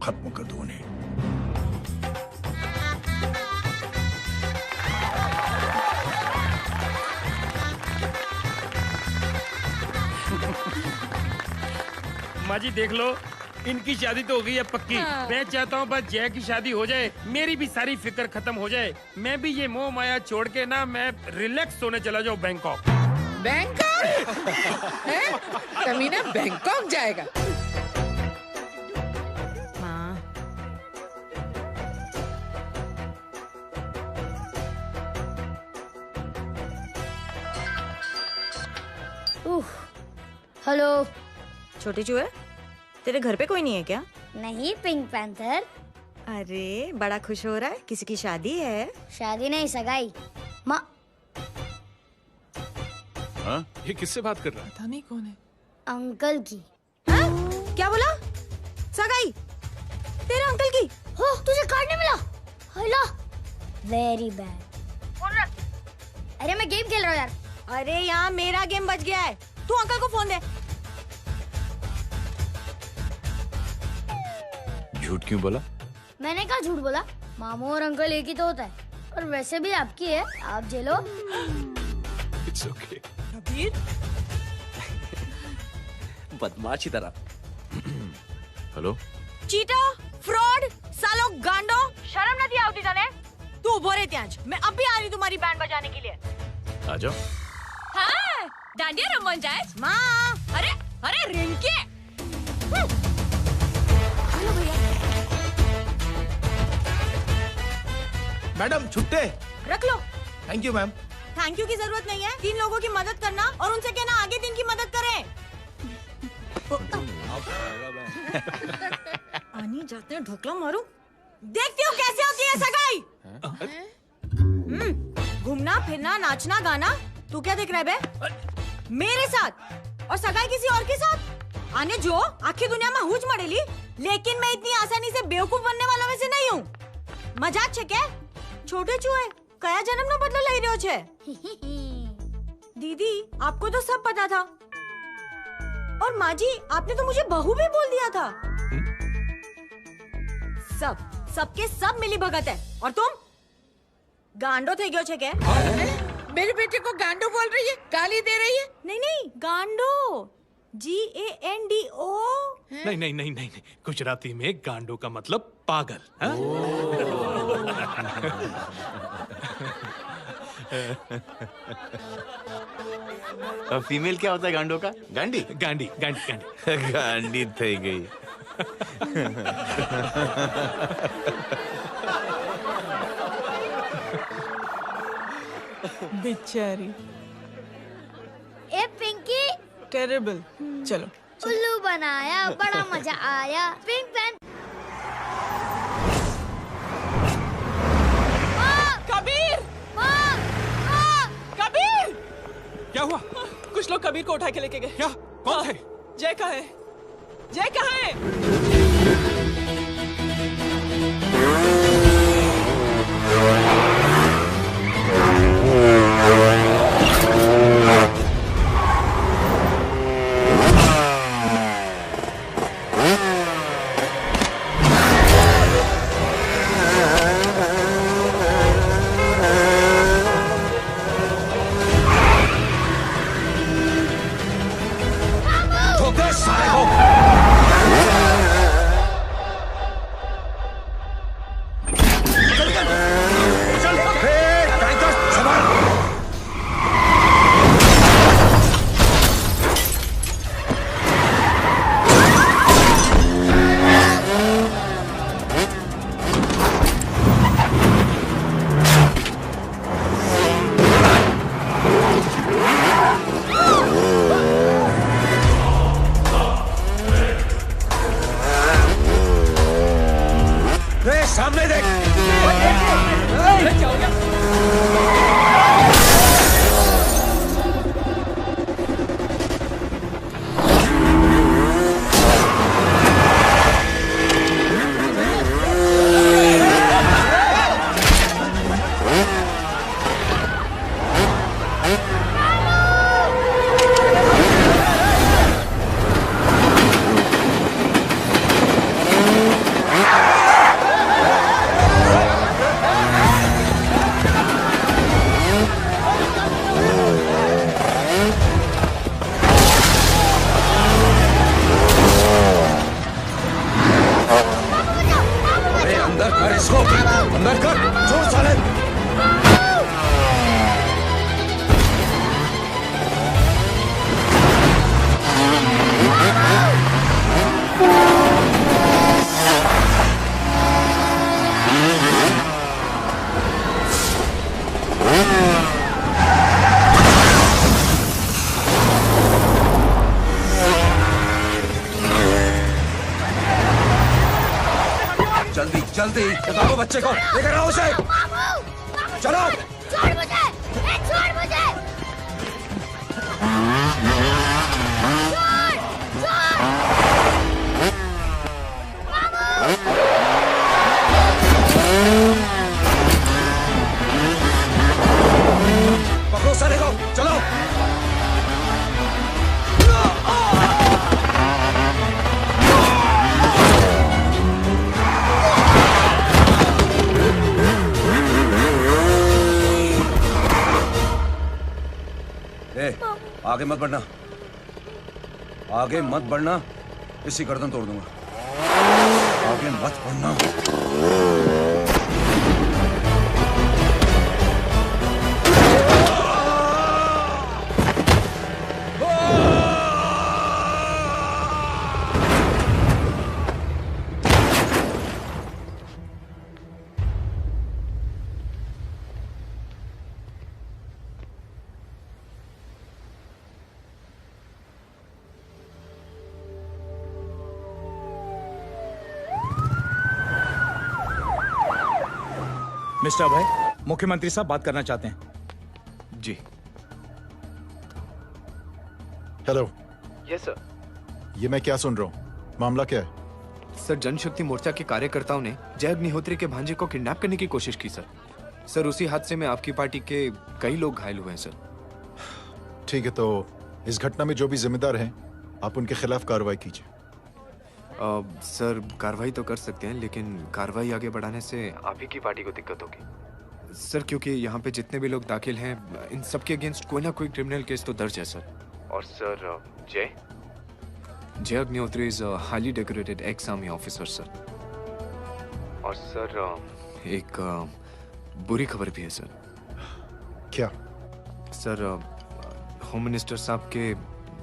T: खत्म कर दो उन्हें।
G: माँ जी देख लो, इनकी शादी तो हो गई है पक्की। मैं चाहता हूँ बस जय की शादी हो जाए, मेरी भी सारी फिक्र खत्म हो जाए। मैं भी ये मोह माया छोड़ के ना, मैं रिलैक्स होने चला जाऊँ बैंकॉक।
I: बैंकॉक? तमीना बैंकॉक जाएगा?
U: माँ,
M: हेलो।
U: छोटी चूहे, तेरे घर पे कोई नहीं है क्या?
M: नहीं, पिंक पैंथर।
U: अरे बड़ा खुश हो रहा है, किसी की शादी है?
M: शादी नहीं, सगाई। माँ,
N: हाँ? ये किससे बात कर रहा है?
F: पता नहीं कौन है।
M: अंकल की।
U: हाँ? क्या बोला? सगाई? तेरे अंकल की?
M: हो, तुझे कार्ड नहीं मिला? Hello, very bad. अरे मैं गेम खेल रहा हूँ यार।
U: अरे यहाँ मेरा गेम बच गया है, तू अंकल को फोन दे।
C: झूठ क्यों बोला?
M: मैंने कहा झूठ बोला? मामू और अंकल एक ही तो होता है, और वैसे भी आपकी है, आप झेलो।
N: It's okay.
F: कबीर,
J: बदमाशी तरह।
S: हेलो
U: चीटा, फ्रॉड, सालो गांडो, शर्म नहीं आती तने? तू उभो रे ત્યાં જ, मैं अब भी आ रही तुम्हारी बैंड बजाने के लिए।
S: आ जाओ।
U: हाँ, डांडिया रमन जाए। माँ, अरे अरे रिंकी। हेलो भैया।
R: मैडम छुट्टे
U: रख लो।
R: Thank you ma'am.
U: Thank you की जरूरत नहीं है। 3 लोगों की मदद करना और उनसे कहना आगे दिन की मदद करें। आनी जाते हैं ढोकला मारूं। देखती हो कैसे होती है सगाई? घूमना फिरना नाचना गाना। तू क्या देख रहा है बे? मेरे साथ और सगाई किसी और के साथ? आने जो आखिर दुनिया में हुज मड़ेली, लेकिन मैं इतनी आसानी से बेवकूफ बनने वाला में से नहीं हूँ। मजाक छे क्या? छोटे चूहे कया जन्म नो बदलो लई रह्यो छे। दीदी आपको तो सब पता था। और माँ जी आपने तो मुझे बहू भी बोल दिया था। सबके सब मिली भगत है। और तुम गांडो थे गयो छे क्या?
I: मेरे बेटे को गांडो बोल रही है, गाली दे रही है।
U: नहीं गांडो, GANDO।
N: नहीं, गुजराती में गांडो का मतलब पागल। हाँ?
C: फीमेल क्या होता है गांडो का? गांडी
N: गांडी
C: गांडी थई गई।
F: बेचारी।
M: ए पिंकी,
F: टेरिबल। चलो
M: उल्लू बनाया, बड़ा मजा आया। Pink pant.
F: कबीर! कबीर!
N: क्या हुआ?
F: कुछ लोग कबीर को उठा के लेके गए।
N: क्या? कौन थे?
F: जय कहाँ है? जय कहाँ है?
H: सामने देख।
P: जल्दी बताओ बच्चे को, लेकर आओ उसे। चलो।
M: छोड़ मुझे, छोड़ मुझे।
H: पकड़ो सारे को, चलो।
P: आगे मत बढ़ना। आगे मत बढ़ना, इसी गर्दन तोड़ दूंगा। आगे मत बढ़ना।
L: मिस्टर अभय, मुख्यमंत्री साहब बात करना चाहते हैं।
Q: जी।
W: हेलो।
Q: Yes sir.
W: ये मैं क्या सुन रहा हूँ? मामला क्या है?
Q: सर, जनशक्ति मोर्चा के कार्यकर्ताओं ने जय अग्निहोत्री के भांजे को किडनैप करने की कोशिश की सर। सर, उसी हादसे में आपकी पार्टी के कई लोग घायल हुए हैं सर।
W: ठीक है, तो इस घटना में जो भी जिम्मेदार हैं, आप उनके खिलाफ कार्रवाई कीजिए।
Q: सर, कार्रवाई तो कर सकते हैं, लेकिन कार्रवाई आगे बढ़ाने से आप ही की पार्टी को दिक्कत होगी सर, क्योंकि यहाँ पे जितने भी लोग दाखिल हैं, इन सबके अगेंस्ट कोई ना कोई क्रिमिनल केस तो दर्ज है सर। और सर, जय Agnihotri is highly decorated ex army officer sir. और सर, एक बुरी खबर भी है सर।
W: क्या?
Q: सर, होम मिनिस्टर साहब के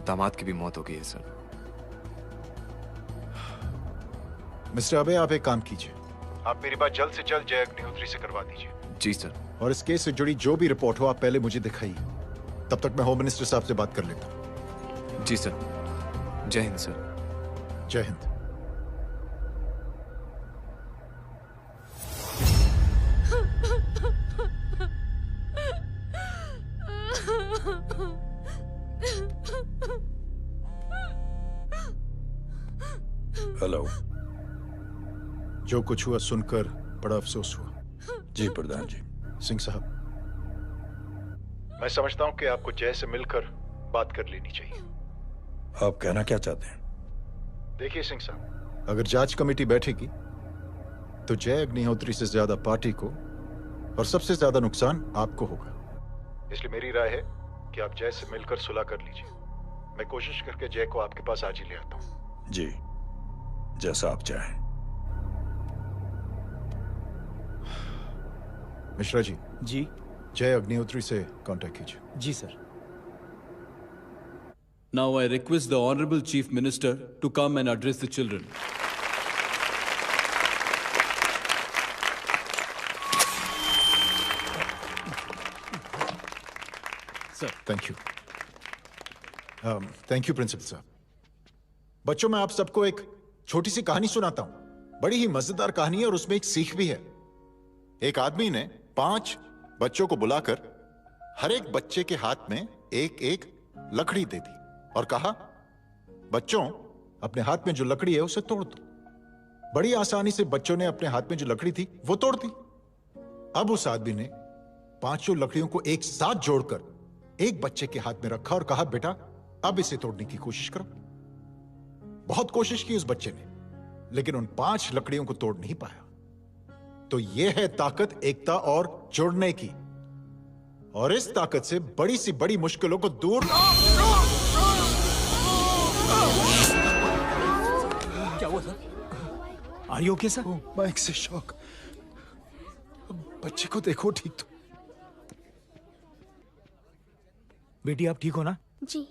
Q: दामाद की भी मौत हो गई है सर।
W: मिस्टर अबे, आप एक काम कीजिए, आप मेरी बात जल्द से जल्द जय अग्निहोत्री से करवा दीजिए।
Q: जी सर।
W: और इस केस से जुड़ी जो भी रिपोर्ट हो, आप पहले मुझे दिखाइए। तब तक मैं होम मिनिस्टर साहब से बात कर लेता हूँ।
Q: जी सर। जय हिंद सर।
W: जय हिंद। हेलो। जो कुछ हुआ सुनकर बड़ा अफसोस हुआ।
T: जी प्रधान जी।
W: सिंह साहब, मैं समझता हूं कि आपको जय से मिलकर बात कर लेनी चाहिए।
T: आप कहना क्या चाहते हैं?
W: देखिए सिंह साहब, अगर जांच कमेटी बैठेगी तो जय अग्निहोत्री से ज्यादा पार्टी को और सबसे ज्यादा नुकसान आपको होगा। इसलिए मेरी राय है कि आप जय से मिलकर सुलह कर लीजिए। मैं कोशिश करके जय को आपके पास आज ही ले आता हूं।
T: जी, जैसा आप चाहें।
W: मिश्रा जी।
R: जी।
W: जय अग्निहोत्री से कांटेक्ट कीजिए।
R: जी sir.
X: Now I request the Honorable Chief Minister to come and address the children.
W: Sir, thank you. Thank you principal साहब। बच्चों, मैं आप सबको एक छोटी सी कहानी सुनाता हूं। बड़ी ही मजेदार कहानी है और उसमें एक सीख भी है। एक आदमी ने 5 बच्चों को बुलाकर हर एक बच्चे के हाथ में एक एक लकड़ी दे दी और कहा, बच्चों, अपने हाथ में जो लकड़ी है उसे तोड़ दो। बड़ी आसानी से बच्चों ने अपने हाथ में जो लकड़ी थी वो तोड़ दी। अब उस आदमी ने 5 लकड़ियों को एक साथ जोड़कर एक बच्चे के हाथ में रखा और कहा, बेटा, अब इसे तोड़ने की कोशिश करो। बहुत कोशिश की उस बच्चे ने, लेकिन उन 5 लकड़ियों को तोड़ नहीं पाया। तो यह है ताकत एकता और जुड़ने की। और इस ताकत से बड़ी सी बड़ी मुश्किलों को दूर।
R: क्या हुआ sir? Are you okay sir?
W: Mike से शॉक। बच्चे को देखो ठीक तो।
R: बेटी, आप ठीक हो ना?
M: जी।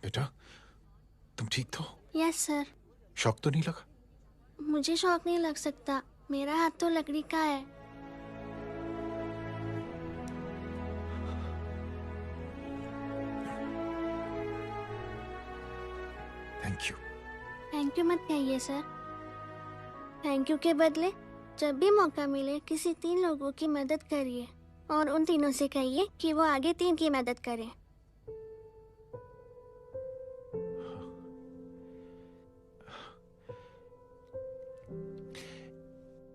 W: बेटा, तुम ठीक तो?
M: Yes sir.
W: शॉक तो नहीं लगा?
M: मुझे शौक नहीं लग सकता, मेरा हाथ तो लकड़ी का है।
W: Thank you.
M: थैंक यू मत कहिए सर। थैंक यू के बदले जब भी मौका मिले किसी 3 लोगों की मदद करिए और उन तीनों से कहिए कि वो आगे 3 की मदद करें।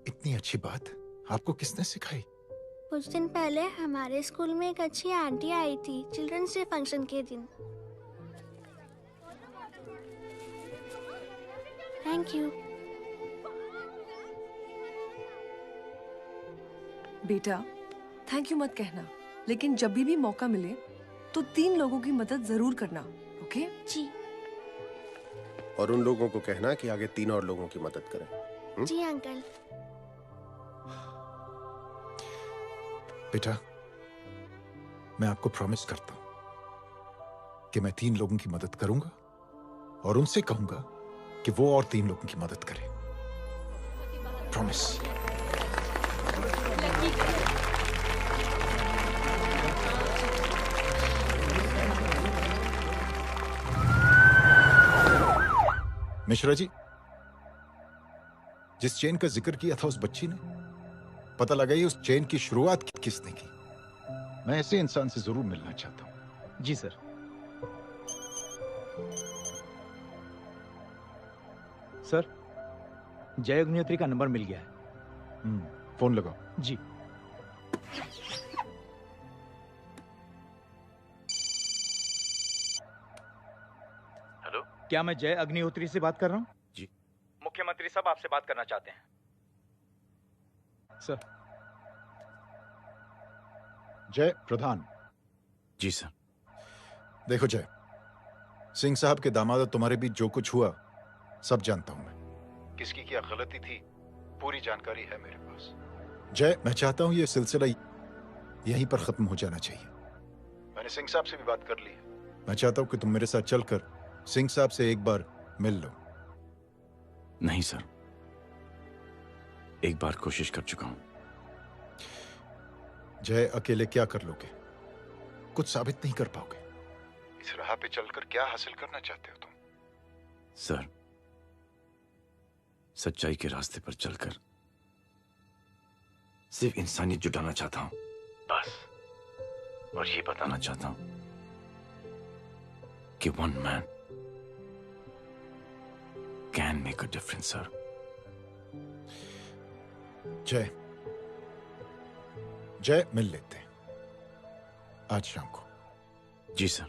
W: इतनी अच्छी बात आपको किसने सिखाई?
M: कुछ दिन पहले हमारे स्कूल में एक अच्छी आंटी आई थी चिल्ड्रंस डे फंक्शन के दिन। Thank you.
Y: बेटा, थैंक यू मत कहना, लेकिन जब भी मौका मिले
B: तो 3 लोगों की मदद जरूर करना, ओके?
M: जी।
D: और उन लोगों को कहना कि आगे 3 और लोगों की मदद करें।
M: जी अंकल।
W: बेटा, मैं आपको प्रॉमिस करता हूं कि मैं 3 लोगों की मदद करूंगा और उनसे कहूंगा कि वो और 3 लोगों की मदद करें। प्रॉमिस। मिश्रा जी, जिस चेन का जिक्र किया था उस बच्ची ने, पता लगा उस चेन की शुरुआत किसने की। मैं ऐसे इंसान से जरूर मिलना चाहता हूं।
L: जी सर। सर, जय अग्निहोत्री का नंबर मिल गया है।
W: फोन लगाओ।
L: जी।
C: हेलो,
L: क्या मैं जय अग्निहोत्री से बात कर रहा हूँ?
C: जी।
L: मुख्यमंत्री साहब आपसे बात करना चाहते हैं। सर।
W: जय प्रधान।
C: जी सर।
W: देखो जय, सिंह साहब के दामाद तुम्हारे बीच जो कुछ हुआ सब जानता हूं मैं। किसकी क्या गलती थी पूरी जानकारी है मेरे पास। जय, मैं चाहता हूं ये सिलसिला यहीं पर खत्म हो जाना चाहिए। मैंने सिंह साहब से भी बात कर ली है। मैं चाहता हूं कि तुम मेरे साथ चलकर सिंह साहब से एक बार मिल लो।
C: नहीं सर, एक बार कोशिश कर चुका हूं।
W: जय, अकेले क्या कर लोगे? कुछ साबित नहीं कर पाओगे। इस राह पे चलकर क्या हासिल करना चाहते हो तुम?
C: सर, सच्चाई के रास्ते पर चलकर सिर्फ इंसानियत जुटाना चाहता हूं, बस। और ये बताना चाहता हूं कि one man can make a difference, sir.
W: जय, जय, मिल लेते हैं आज शाम को।
C: जी सर।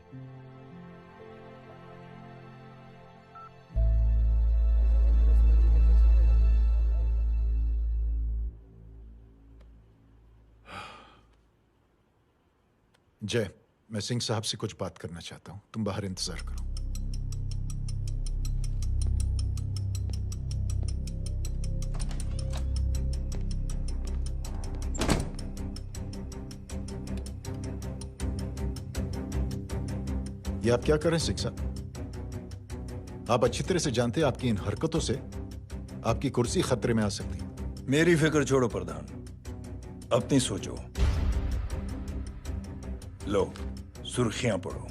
W: जय, मैं सिंह साहब से कुछ बात करना चाहता हूं। तुम बाहर इंतजार करो। ये आप क्या कर रहे हैं सिंह साहब? आप अच्छी तरह से जानते हैं आपकी इन हरकतों से आपकी कुर्सी खतरे में आ सकती है।
T: मेरी फिक्र छोड़ो प्रधान, अपनी सोचो। लो, सुर्खियां पढ़ो।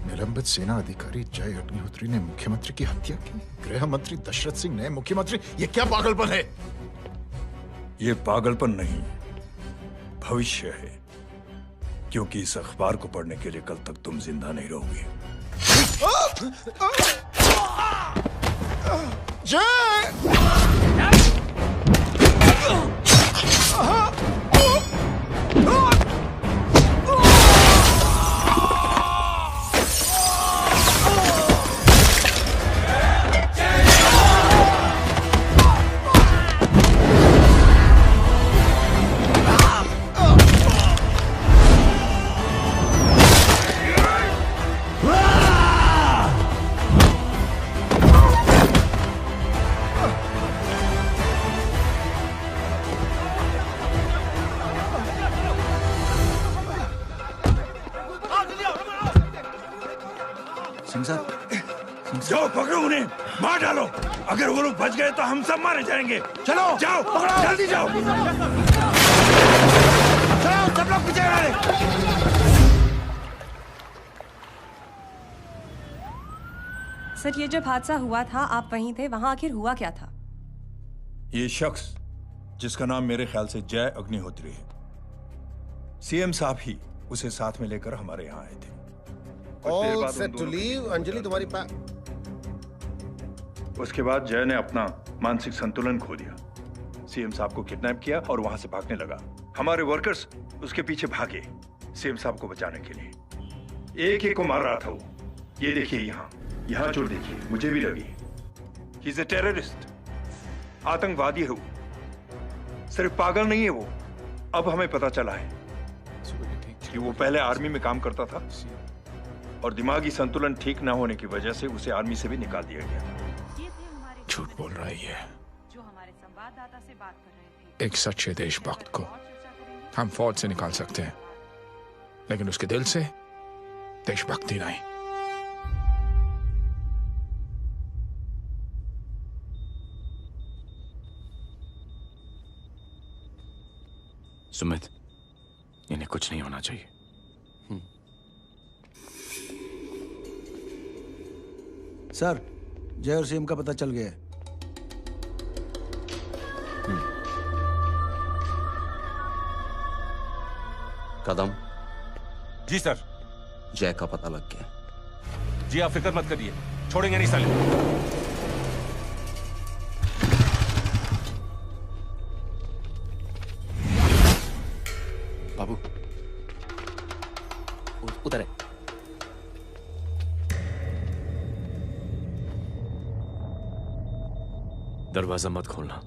W: निलंबित सेना अधिकारी जय अग्निहोत्री ने मुख्यमंत्री की हत्या की। गृह मंत्री दशरथ सिंह ने मुख्यमंत्री, ये क्या पागलपन है?
T: ये पागलपन नहीं, भविष्य है, क्योंकि इस अखबार को पढ़ने के लिए कल तक तुम जिंदा नहीं रहोगे। जाओ पकड़ो उन्हें, मार डालो। अगर वो लोग बच गए तो हम सब मारे जाएंगे। चलो जाओ, पकड़ो, जल्दी जाओ। चलो सब लोग पीछे वाले।
B: सर, ये जब हादसा हुआ था आप वहीं थे, वहां आखिर हुआ क्या था?
T: ये शख्स जिसका नाम मेरे ख्याल से जय अग्निहोत्री है, सीएम साहब ही उसे साथ में लेकर हमारे यहाँ आए थे।
D: All set to leave, Anjali तुम्हारी
T: उसके बाद जय ने अपना मानसिक संतुलन खो दिया, सीएम साहब को किडनैप किया और वहां से भागने लगा। हमारे वर्कर्स उसके पीछे भागे सीएम साहब को बचाने के लिए। एक एक को मार रहा था वो। ये देखिए यहाँ चोट देखिए, मुझे भी लगी। He is a terrorist. आतंकवादी है वो, सिर्फ पागल नहीं है वो। अब हमें पता चला है कि वो पहले आर्मी में काम करता था और दिमागी संतुलन ठीक न होने की वजह से उसे आर्मी से भी निकाल दिया गया।
N: झूठ बोल रही है। एक सच्चे देशभक्त को हम फौज से निकाल सकते हैं, लेकिन उसके दिल से देशभक्ति नहीं।
C: सुमित, इन्हें कुछ नहीं होना चाहिए।
R: सर, जय और सीएम का पता चल गया है।
V: कदम।
A: जी सर।
V: जय का पता लग गया।
A: जी आप फिक्र मत करिए, छोड़ेंगे नहीं साले।
V: बाबू उधर है।
C: दरवाजा मत खोलना।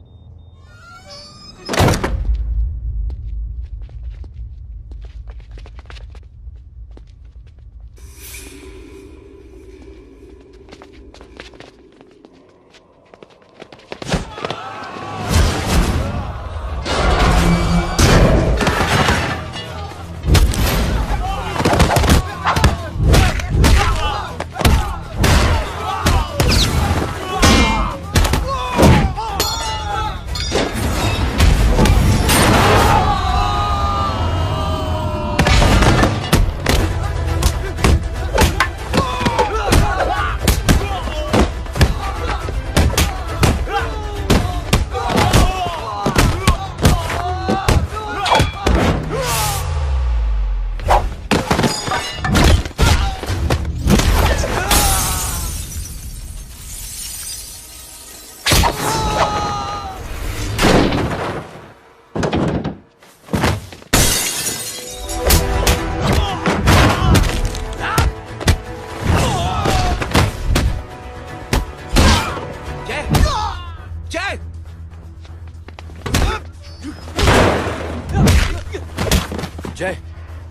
V: जय,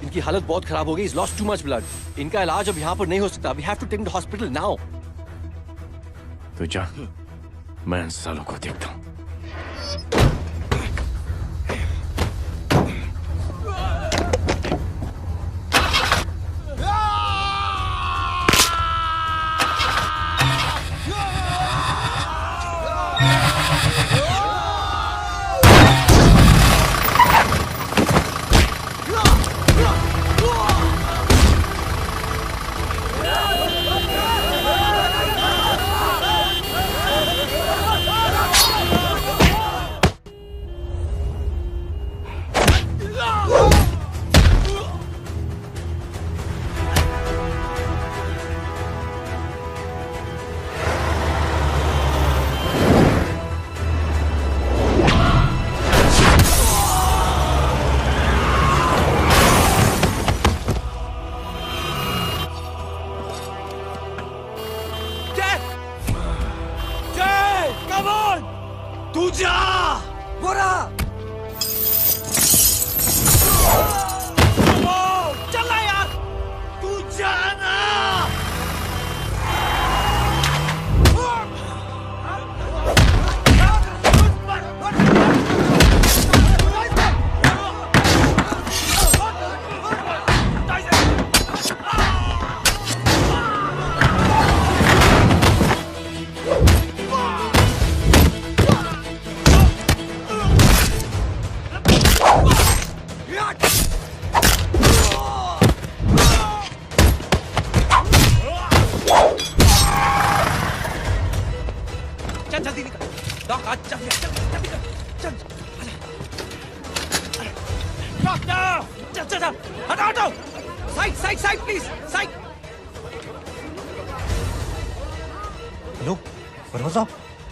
V: इनकी हालत बहुत खराब हो गई। He's lost too much blood. इनका इलाज अब यहाँ पर नहीं हो सकता। We have to take him to hospital now.
C: तो जा, मैं इन सालों को देखता हूँ।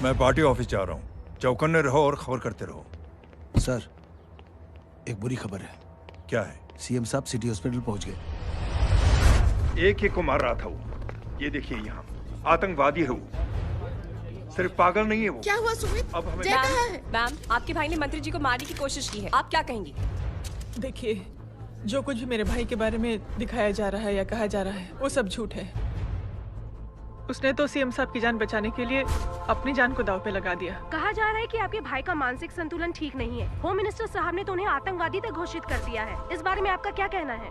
T: मैं पार्टी ऑफिस जा रहा हूँ। चौकन्ने रहो और खबर करते रहो।
R: सर, एक बुरी खबर है।
T: क्या है?
R: सीएम साहब सिटी हॉस्पिटल पहुंच गए।
T: एक को मार रहा था वो। ये देखिए यहाँ, आतंकवादी है वो।
E: सिर्फ पागल नहीं है वो।
I: क्या हुआ सुमित?
E: अब हमें
I: जय कहाँ है?
B: मैम, आपके भाई ने मंत्री जी को मारने की कोशिश की है, आप क्या कहेंगी?
F: देखिए, जो कुछ भी मेरे भाई के बारे में दिखाया जा रहा है या कहा जा रहा है वो सब झूठ है। उसने तो सीएम साहब की जान बचाने के लिए अपनी जान को दांव पे लगा दिया।
G: कहा जा रहा है कि आपके भाई का मानसिक संतुलन ठीक नहीं है। होम मिनिस्टर साहब ने तो उन्हें आतंकवादी तक घोषित कर दिया है। इस बारे में आपका क्या कहना है?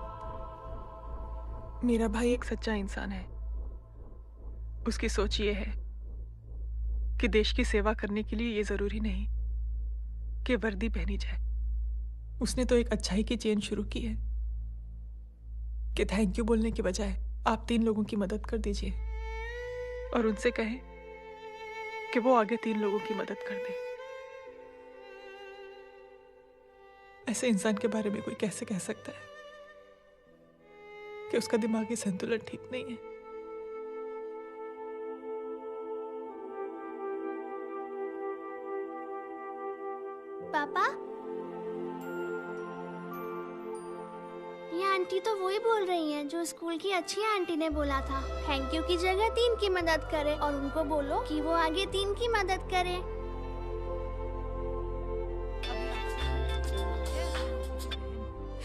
F: मेरा भाई एक सच्चा इंसान है। उसकी सोच ये है कि देश की सेवा करने के लिए ये जरूरी नहीं कि वर्दी पहनी जाए। उसने तो एक अच्छाई की चेन शुरू की है कि थैंक यू बोलने के बजाय आप 3 लोगों की मदद कर दीजिए और उनसे कहें कि वो आगे 3 लोगों की मदद कर दे। ऐसे इंसान के बारे में कोई कैसे कह सकता है कि उसका दिमागी संतुलन ठीक नहीं है?
M: पापा, ये आंटी तो वही बोल रही हैं जो स्कूल की अच्छी आंटी ने बोला था, थैंक यू की जगह 3 की मदद करे और उनको बोलो कि वो आगे 3 की मदद करे।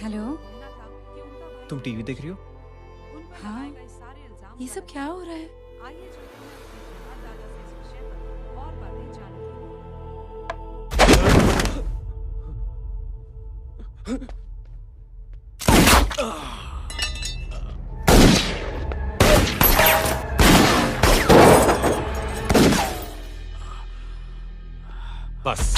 K: हेलो,
O: तुम टीवी देख रही हो?
K: हाँ, ये सब क्या हो रहा है?
A: बस।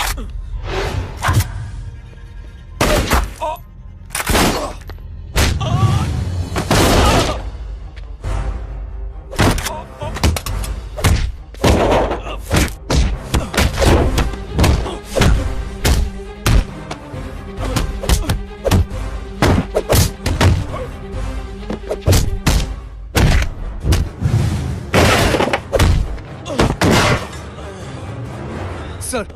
O: सर,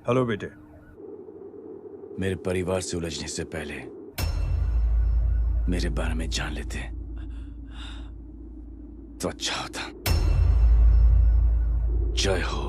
T: हेलो बेटे।
C: मेरे परिवार से उलझने से पहले मेरे बारे में जान लेते तो अच्छा होता। जय हो।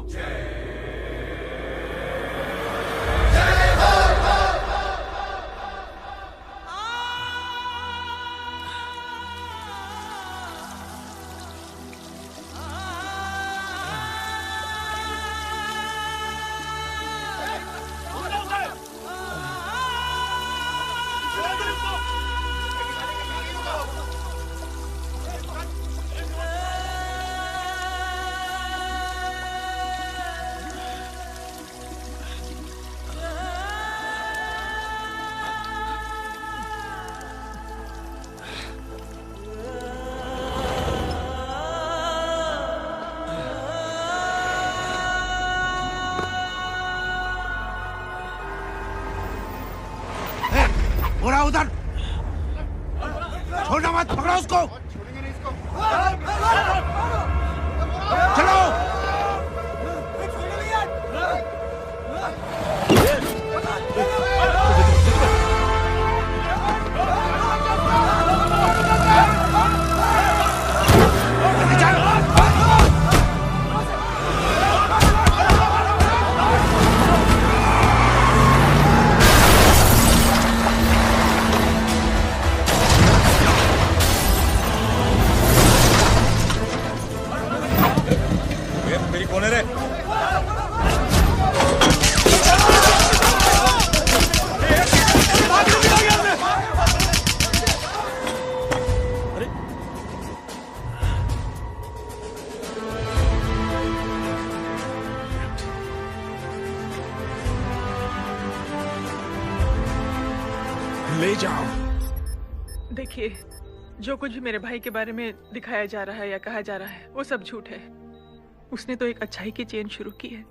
H: बुरा उधर छोड़ना मत, पकड़ो उसको। चलो।
A: मेरी कौन है रे?
N: ले जाओ।
F: देखिए, जो कुछ भी मेरे भाई के बारे में दिखाया जा रहा है या कहा जा रहा है वो सब झूठ है। उसने तो एक अच्छाई की चेन शुरू की है